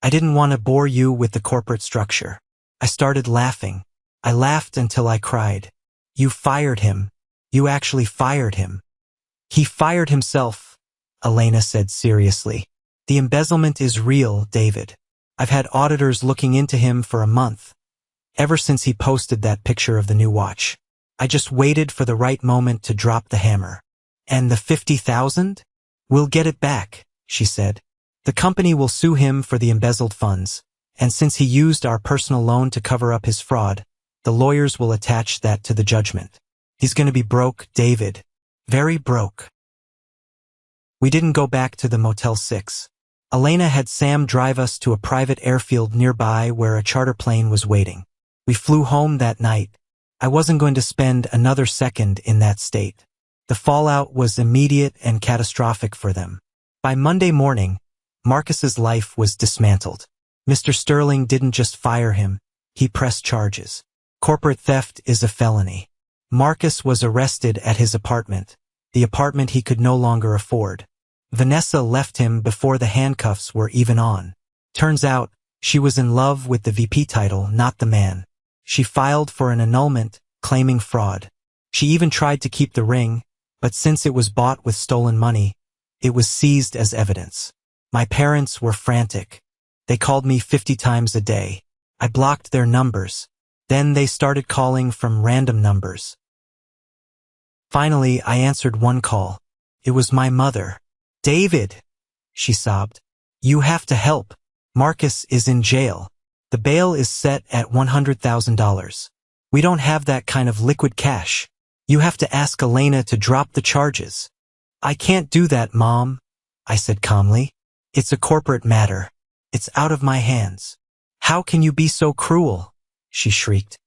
I didn't want to bore you with the corporate structure." I started laughing. I laughed until I cried. "You fired him. You actually fired him." "He fired himself," Elena said seriously. "The embezzlement is real, David. I've had auditors looking into him for a month, ever since he posted that picture of the new watch. I just waited for the right moment to drop the hammer." "And the 50,000? We'll get it back," she said. "The company will sue him for the embezzled funds, and since he used our personal loan to cover up his fraud, the lawyers will attach that to the judgment. He's going to be broke, David. Very broke." We didn't go back to the Motel 6. Elena had Sam drive us to a private airfield nearby where a charter plane was waiting. We flew home that night. I wasn't going to spend another second in that state. The fallout was immediate and catastrophic for them. By Monday morning, Marcus's life was dismantled. Mr. Sterling didn't just fire him, he pressed charges. Corporate theft is a felony. Marcus was arrested at his apartment, the apartment he could no longer afford. Vanessa left him before the handcuffs were even on. Turns out, she was in love with the VP title, not the man. She filed for an annulment, claiming fraud. She even tried to keep the ring, but since it was bought with stolen money, it was seized as evidence. My parents were frantic. They called me 50 times a day. I blocked their numbers. Then they started calling from random numbers. Finally, I answered one call. It was my mother. "David," she sobbed, "you have to help. Marcus is in jail. The bail is set at $100,000. We don't have that kind of liquid cash. You have to ask Elena to drop the charges." "I can't do that, Mom," I said calmly. "It's a corporate matter. It's out of my hands." "How can you be so cruel?" she shrieked.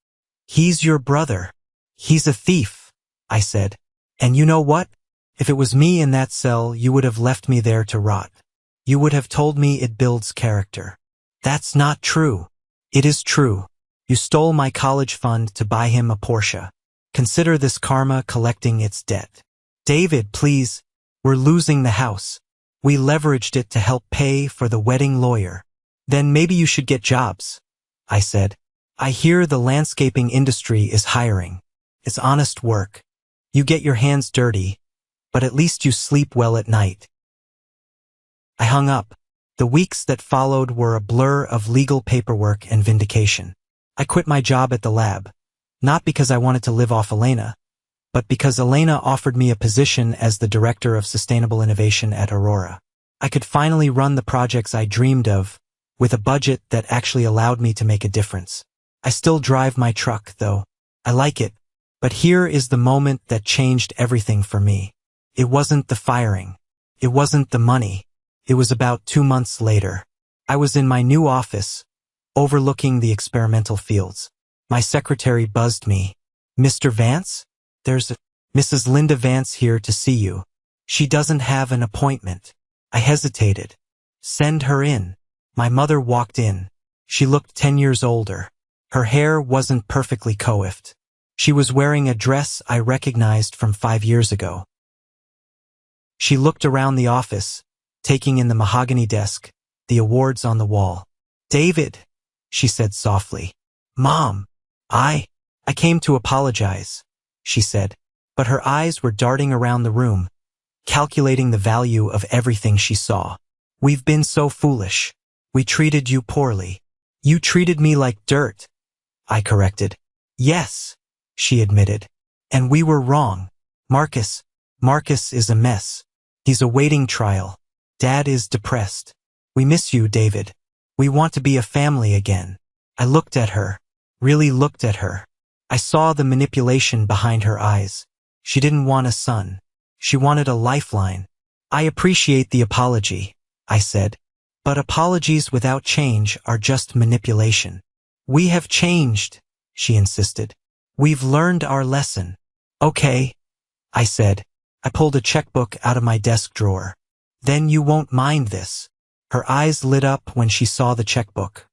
"He's your brother. He's a thief," I said. "And you know what? If it was me in that cell, you would have left me there to rot. You would have told me it builds character." "That's not true." "It is true. You stole my college fund to buy him a Porsche. Consider this karma collecting its debt." "David, please. We're losing the house. We leveraged it to help pay for the wedding lawyer." "Then maybe you should get jobs," I said. "I hear the landscaping industry is hiring. It's honest work. You get your hands dirty, but at least you sleep well at night." I hung up. The weeks that followed were a blur of legal paperwork and vindication. I quit my job at the lab, not because I wanted to live off Elena, but because Elena offered me a position as the Director of Sustainable Innovation at Aurora. I could finally run the projects I dreamed of, with a budget that actually allowed me to make a difference. I still drive my truck, though. I like it, but here is the moment that changed everything for me. It wasn't the firing. It wasn't the money. It was about 2 months later. I was in my new office, overlooking the experimental fields. My secretary buzzed me. "Mr. Vance? There's Mrs. Linda Vance here to see you. She doesn't have an appointment." I hesitated. "Send her in." My mother walked in. She looked 10 years older. Her hair wasn't perfectly coiffed. She was wearing a dress I recognized from 5 years ago. She looked around the office, taking in the mahogany desk, the awards on the wall. "David," she said softly. "Mom, I came to apologize, she said, but her eyes were darting around the room, calculating the value of everything she saw. We've been so foolish. We treated you poorly. You treated me like dirt, I corrected. Yes, she admitted. And we were wrong. Marcus is a mess. He's awaiting trial. Dad is depressed. We miss you, David. We want to be a family again. I looked at her, really looked at her. I saw the manipulation behind her eyes. She didn't want a son. She wanted a lifeline. I appreciate the apology, I said. But apologies without change are just manipulation. We have changed, she insisted. We've learned our lesson. Okay, I said. I pulled a checkbook out of my desk drawer. Then you won't mind this. Her eyes lit up when she saw the checkbook.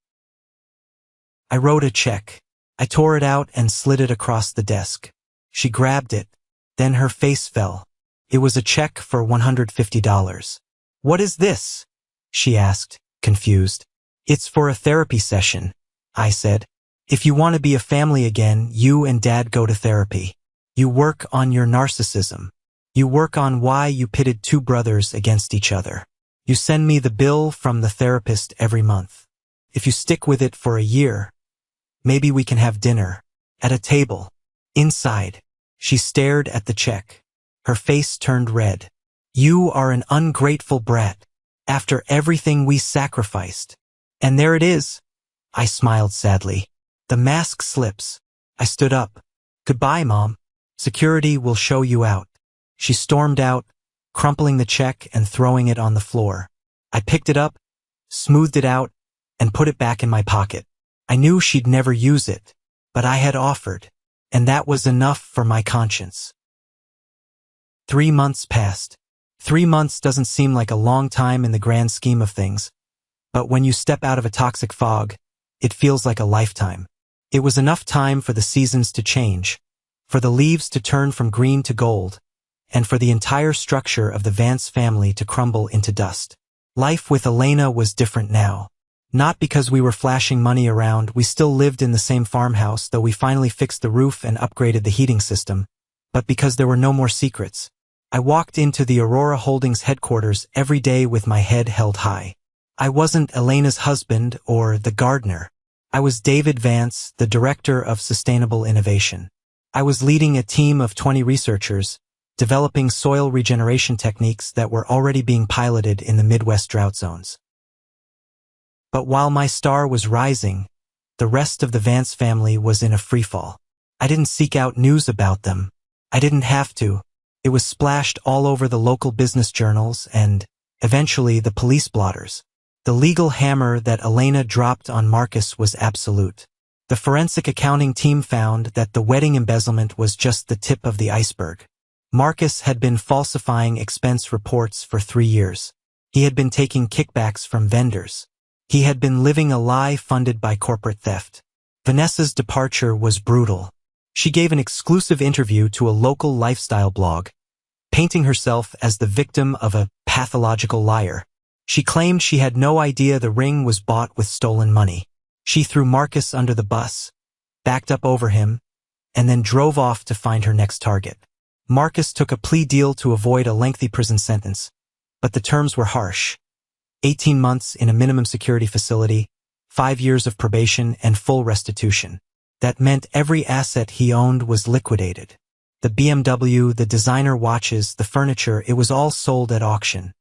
I wrote a check. I tore it out and slid it across the desk. She grabbed it. Then her face fell. It was a check for $150. What is this? She asked, confused. It's for a therapy session, I said. If you want to be a family again, you and Dad go to therapy. You work on your narcissism. You work on why you pitted two brothers against each other. You send me the bill from the therapist every month. If you stick with it for a year, maybe we can have dinner. At a table. Inside. She stared at the check. Her face turned red. You are an ungrateful brat. After everything we sacrificed. And there it is. I smiled sadly. The mask slips. I stood up. Goodbye, Mom. Security will show you out. She stormed out, crumpling the check and throwing it on the floor. I picked it up, smoothed it out, and put it back in my pocket. I knew she'd never use it, but I had offered, and that was enough for my conscience. 3 months passed. 3 months doesn't seem like a long time in the grand scheme of things, but when you step out of a toxic fog, it feels like a lifetime. It was enough time for the seasons to change, for the leaves to turn from green to gold, and for the entire structure of the Vance family to crumble into dust. Life with Elena was different now. Not because we were flashing money around, we still lived in the same farmhouse, though we finally fixed the roof and upgraded the heating system, but because there were no more secrets. I walked into the Aurora Holdings headquarters every day with my head held high. I wasn't Elena's husband or the gardener. I was David Vance, the director of sustainable innovation. I was leading a team of 20 researchers, developing soil regeneration techniques that were already being piloted in the Midwest drought zones. But while my star was rising, the rest of the Vance family was in a freefall. I didn't seek out news about them. I didn't have to. It was splashed all over the local business journals and, eventually, the police blotters. The legal hammer that Elena dropped on Marcus was absolute. The forensic accounting team found that the wedding embezzlement was just the tip of the iceberg. Marcus had been falsifying expense reports for 3 years. He had been taking kickbacks from vendors. He had been living a lie funded by corporate theft. Vanessa's departure was brutal. She gave an exclusive interview to a local lifestyle blog, painting herself as the victim of a pathological liar. She claimed she had no idea the ring was bought with stolen money. She threw Marcus under the bus, backed up over him, and then drove off to find her next target. Marcus took a plea deal to avoid a lengthy prison sentence, but the terms were harsh. 18 months in a minimum security facility, 5 years of probation, and full restitution. That meant every asset he owned was liquidated. The BMW, the designer watches, the furniture, it was all sold at auction.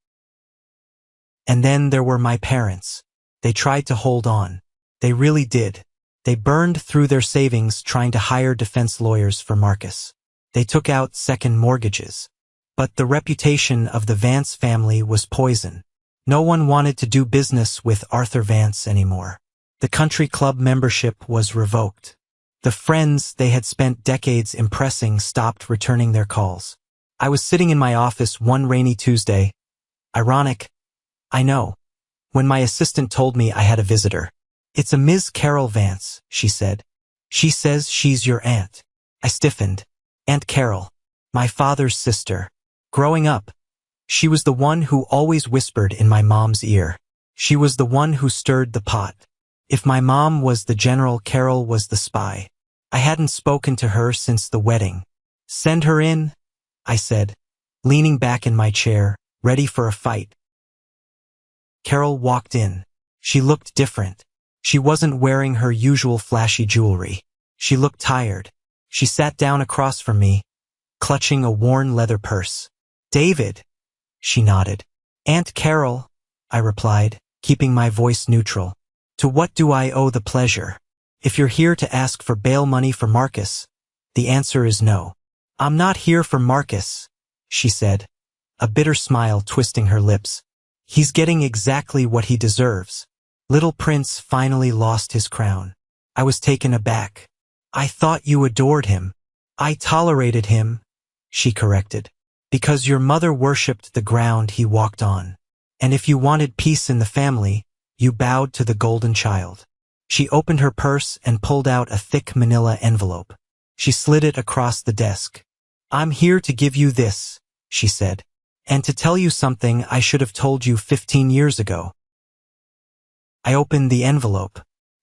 And then there were my parents. They tried to hold on. They really did. They burned through their savings trying to hire defense lawyers for Marcus. They took out second mortgages. But the reputation of the Vance family was poison. No one wanted to do business with Arthur Vance anymore. The country club membership was revoked. The friends they had spent decades impressing stopped returning their calls. I was sitting in my office one rainy Tuesday. Ironic, I know, when my assistant told me I had a visitor. It's a Ms. Carol Vance, she said. She says she's your aunt. I stiffened. Aunt Carol, my father's sister. Growing up, she was the one who always whispered in my mom's ear. She was the one who stirred the pot. If my mom was the general, Carol was the spy. I hadn't spoken to her since the wedding. Send her in, I said, leaning back in my chair, ready for a fight. Carol walked in. She looked different. She wasn't wearing her usual flashy jewelry. She looked tired. She sat down across from me, clutching a worn leather purse. David, she nodded. Aunt Carol, I replied, keeping my voice neutral. To what do I owe the pleasure? If you're here to ask for bail money for Marcus, the answer is no. I'm not here for Marcus, she said, a bitter smile twisting her lips. He's getting exactly what he deserves. Little Prince finally lost his crown. I was taken aback. I thought you adored him. I tolerated him, she corrected, because your mother worshipped the ground he walked on. And if you wanted peace in the family, you bowed to the golden child. She opened her purse and pulled out a thick manila envelope. She slid it across the desk. I'm here to give you this, she said, and to tell you something I should have told you 15 years ago. I opened the envelope.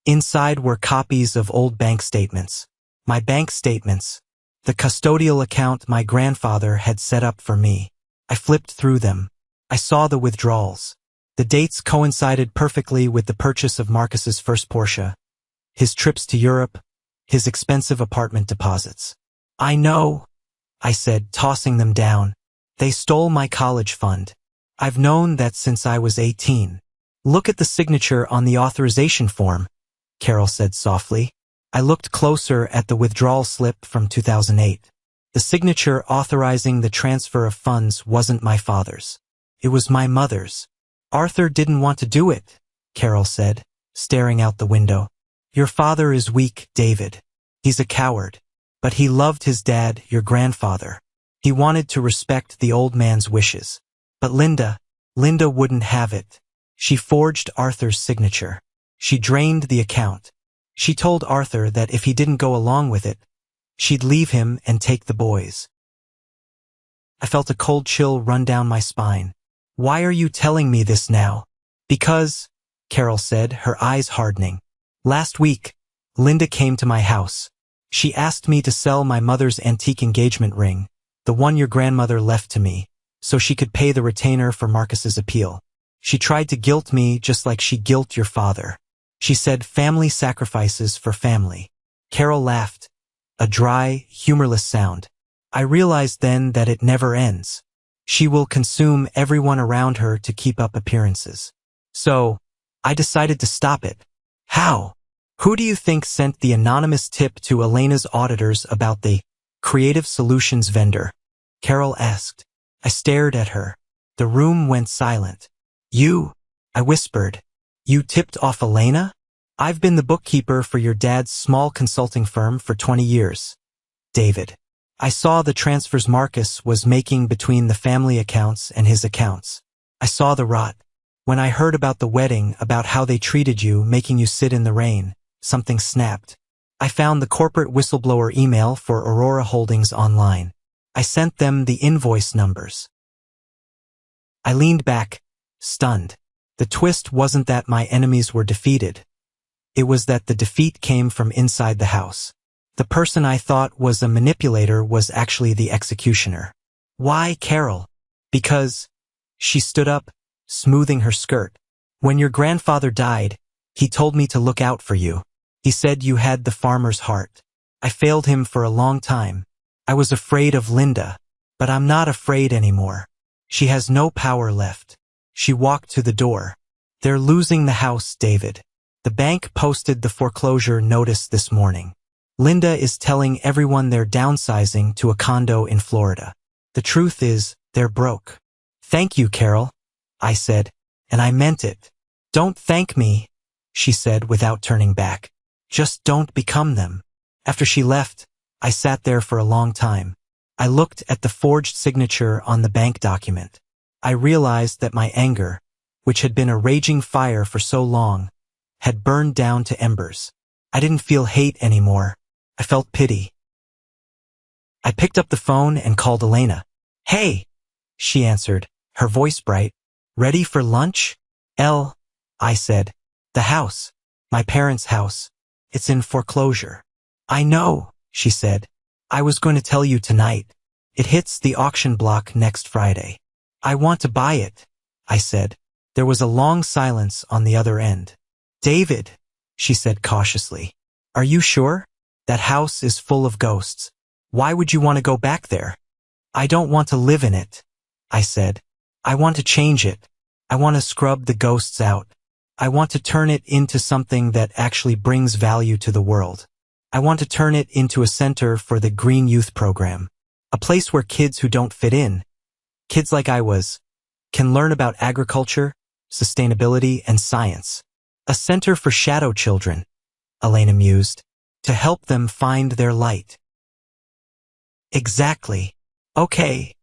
Inside were copies of old bank statements. My bank statements, the custodial account my grandfather had set up for me. I flipped through them. I saw the withdrawals. The dates coincided perfectly with the purchase of Marcus's first Porsche, his trips to Europe, his expensive apartment deposits. I know, I said, tossing them down. They stole my college fund. I've known that since I was 18. Look at the signature on the authorization form, Carol said softly. I looked closer at the withdrawal slip from 2008. The signature authorizing the transfer of funds wasn't my father's. It was my mother's. Arthur didn't want to do it, Carol said, staring out the window. Your father is weak, David. He's a coward. But he loved his dad, your grandfather. He wanted to respect the old man's wishes. But Linda wouldn't have it. She forged Arthur's signature. She drained the account. She told Arthur that if he didn't go along with it, she'd leave him and take the boys. I felt a cold chill run down my spine. Why are you telling me this now? Because, Carol said, her eyes hardening. Last week, Linda came to my house. She asked me to sell my mother's antique engagement ring, the one your grandmother left to me, so she could pay the retainer for Marcus's appeal. She tried to guilt me just like she guilt your father. She said family sacrifices for family. Carol laughed, a dry, humorless sound. I realized then that it never ends. She will consume everyone around her to keep up appearances. So, I decided to stop it. How? Who do you think sent the anonymous tip to Elena's auditors about the creative solutions vendor? Carol asked. I stared at her. The room went silent. You, I whispered. You tipped off Elena? I've been the bookkeeper for your dad's small consulting firm for 20 years. David. I saw the transfers Marcus was making between the family accounts and his accounts. I saw the rot. When I heard about the wedding, about how they treated you, making you sit in the rain, something snapped. I found the corporate whistleblower email for Aurora Holdings online. I sent them the invoice numbers. I leaned back, stunned. The twist wasn't that my enemies were defeated. It was that the defeat came from inside the house. The person I thought was a manipulator was actually the executioner. Why, Carol? Because, she stood up, smoothing her skirt. When your grandfather died, he told me to look out for you. He said you had the farmer's heart. I failed him for a long time. I was afraid of Linda, but I'm not afraid anymore. She has no power left. She walked to the door. They're losing the house, David. The bank posted the foreclosure notice this morning. Linda is telling everyone they're downsizing to a condo in Florida. The truth is, they're broke. Thank you, Carol, I said, and I meant it. Don't thank me, she said without turning back. Just don't become them. After she left, I sat there for a long time. I looked at the forged signature on the bank document. I realized that my anger, which had been a raging fire for so long, had burned down to embers. I didn't feel hate anymore. I felt pity. I picked up the phone and called Elena. Hey, she answered, her voice bright. Ready for lunch? I said. The house. My parents' house. It's in foreclosure. I know, she said. I was going to tell you tonight. It hits the auction block next Friday. I want to buy it, I said. There was a long silence on the other end. David, she said cautiously. Are you sure? That house is full of ghosts. Why would you want to go back there? I don't want to live in it, I said. I want to change it. I want to scrub the ghosts out. I want to turn it into something that actually brings value to the world. I want to turn it into a center for the Green Youth Program. A place where kids who don't fit in, kids like I was, can learn about agriculture, sustainability, and science. A center for shadow children, Elena mused, to help them find their light. Exactly. Okay,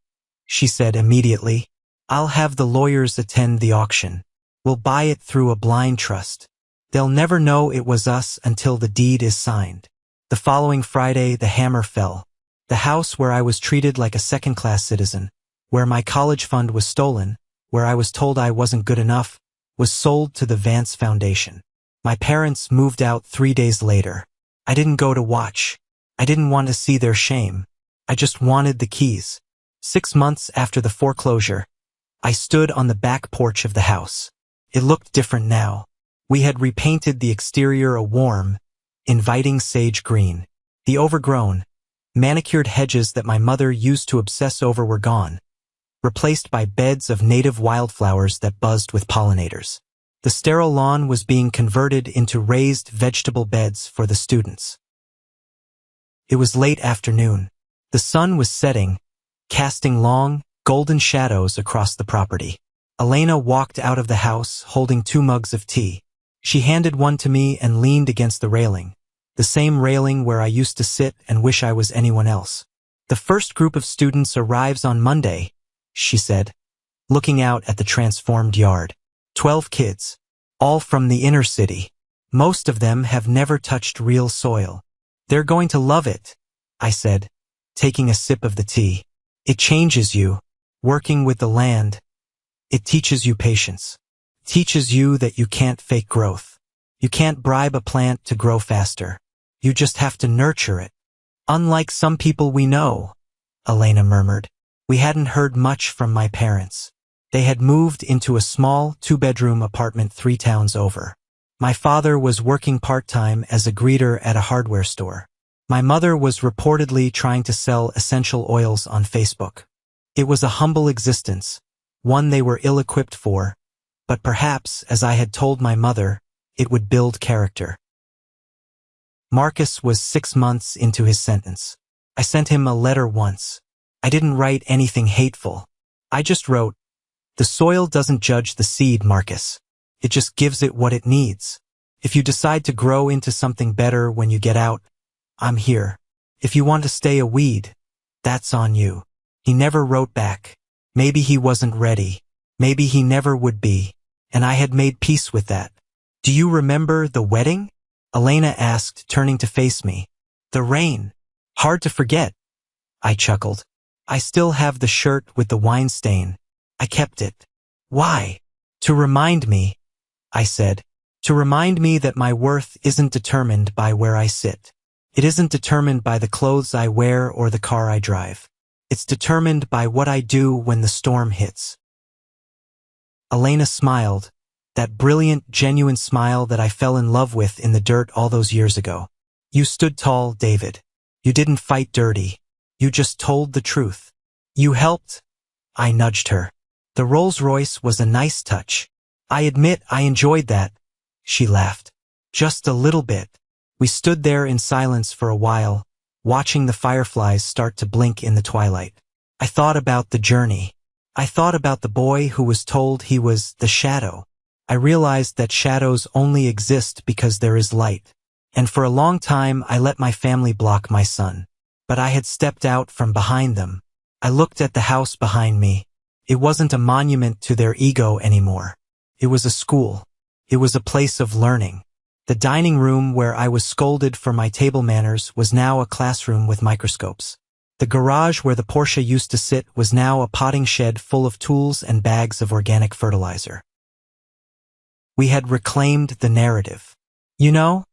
she said immediately. I'll have the lawyers attend the auction. We'll buy it through a blind trust. They'll never know it was us until the deed is signed. The following Friday, the hammer fell. The house where I was treated like a second-class citizen, where my college fund was stolen, where I was told I wasn't good enough, was sold to the Vance Foundation. My parents moved out 3 days later. I didn't go to watch. I didn't want to see their shame. I just wanted the keys. 6 months after the foreclosure, I stood on the back porch of the house. It looked different now. We had repainted the exterior a warm, inviting sage green. The overgrown, manicured hedges that my mother used to obsess over were gone, replaced by beds of native wildflowers that buzzed with pollinators. The sterile lawn was being converted into raised vegetable beds for the students. It was late afternoon. The sun was setting, casting long, golden shadows across the property. Elena walked out of the house holding 2 mugs of tea. She handed one to me and leaned against the railing, the same railing where I used to sit and wish I was anyone else. The first group of students arrives on Monday, she said, looking out at the transformed yard. 12 kids, all from the inner city. Most of them have never touched real soil. They're going to love it, I said, taking a sip of the tea. It changes you, working with the land. It teaches you patience. Teaches you that you can't fake growth. You can't bribe a plant to grow faster. You just have to nurture it. Unlike some people we know, Elena murmured. We hadn't heard much from my parents. They had moved into a small 2-bedroom apartment 3 towns over. My father was working part-time as a greeter at a hardware store. My mother was reportedly trying to sell essential oils on Facebook. It was a humble existence, one they were ill-equipped for, but perhaps, as I had told my mother, it would build character. Marcus was 6 months into his sentence. I sent him a letter once. I didn't write anything hateful. I just wrote, "The soil doesn't judge the seed, Marcus. It just gives it what it needs. If you decide to grow into something better when you get out, I'm here. If you want to stay a weed, that's on you." He never wrote back. Maybe he wasn't ready. Maybe he never would be. And I had made peace with that. Do you remember the wedding? Elena asked, turning to face me. The rain. Hard to forget. I chuckled. I still have the shirt with the wine stain. I kept it. Why? To remind me, I said. To remind me that my worth isn't determined by where I sit. It isn't determined by the clothes I wear or the car I drive. It's determined by what I do when the storm hits. Elena smiled, that brilliant, genuine smile that I fell in love with in the dirt all those years ago. You stood tall, David. You didn't fight dirty. You just told the truth. You helped. I nudged her. The Rolls-Royce was a nice touch. I admit I enjoyed that. She laughed. Just a little bit. We stood there in silence for a while, watching the fireflies start to blink in the twilight. I thought about the journey. I thought about the boy who was told he was the shadow. I realized that shadows only exist because there is light. And for a long time I let my family block my sun. But I had stepped out from behind them. I looked at the house behind me. It wasn't a monument to their ego anymore. It was a school. It was a place of learning. The dining room where I was scolded for my table manners was now a classroom with microscopes. The garage where the Porsche used to sit was now a potting shed full of tools and bags of organic fertilizer. We had reclaimed the narrative. You know,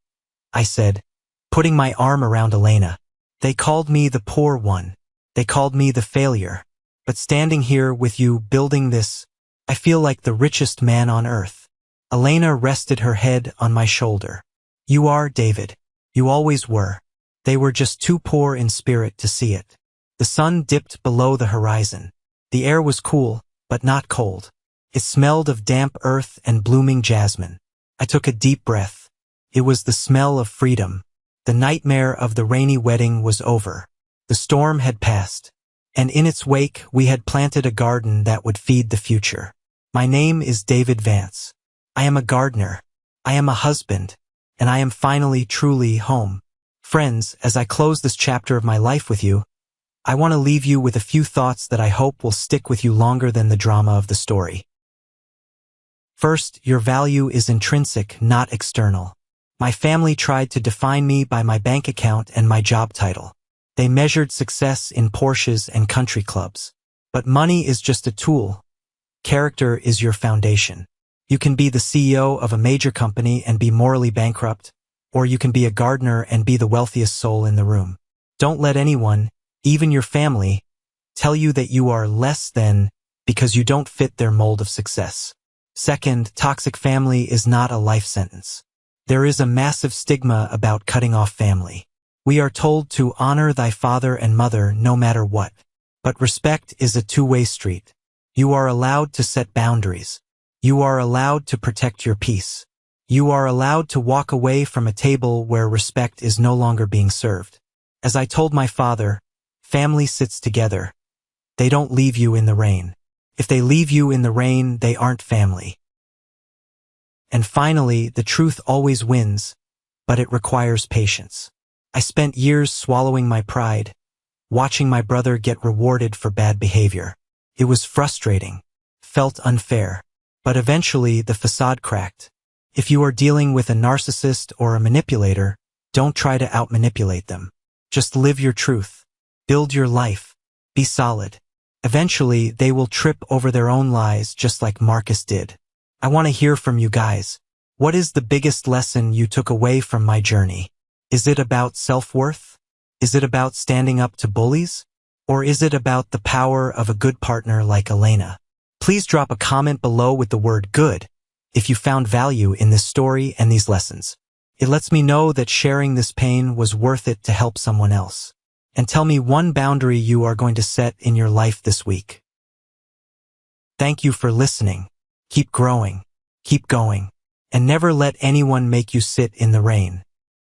I said, putting my arm around Elena. They called me the poor one. They called me the failure. But standing here with you building this, I feel like the richest man on earth. Elena rested her head on my shoulder. You are, David. You always were. They were just too poor in spirit to see it. The sun dipped below the horizon. The air was cool, but not cold. It smelled of damp earth and blooming jasmine. I took a deep breath. It was the smell of freedom. The nightmare of the rainy wedding was over. The storm had passed. And in its wake, we had planted a garden that would feed the future. My name is David Vance. I am a gardener. I am a husband. And I am finally truly home. Friends, as I close this chapter of my life with you, I want to leave you with a few thoughts that I hope will stick with you longer than the drama of the story. First, your value is intrinsic, not external. My family tried to define me by my bank account and my job title. They measured success in Porsches and country clubs. But money is just a tool. Character is your foundation. You can be the CEO of a major company and be morally bankrupt, or you can be a gardener and be the wealthiest soul in the room. Don't let anyone, even your family, tell you that you are less than because you don't fit their mold of success. Second, toxic family is not a life sentence. There is a massive stigma about cutting off family. We are told to honor thy father and mother no matter what. But respect is a two-way street. You are allowed to set boundaries. You are allowed to protect your peace. You are allowed to walk away from a table where respect is no longer being served. As I told my father, family sits together. They don't leave you in the rain. If they leave you in the rain, they aren't family. And finally, the truth always wins, but it requires patience. I spent years swallowing my pride, watching my brother get rewarded for bad behavior. It was frustrating, felt unfair, but eventually the facade cracked. If you are dealing with a narcissist or a manipulator, don't try to out-manipulate them. Just live your truth. Build your life. Be solid. Eventually, they will trip over their own lies just like Marcus did. I want to hear from you guys. What is the biggest lesson you took away from my journey? Is it about self-worth? Is it about standing up to bullies? Or is it about the power of a good partner like Elena? Please drop a comment below with the word good if you found value in this story and these lessons. It lets me know that sharing this pain was worth it to help someone else. And tell me one boundary you are going to set in your life this week. Thank you for listening. Keep growing, keep going, and never let anyone make you sit in the rain.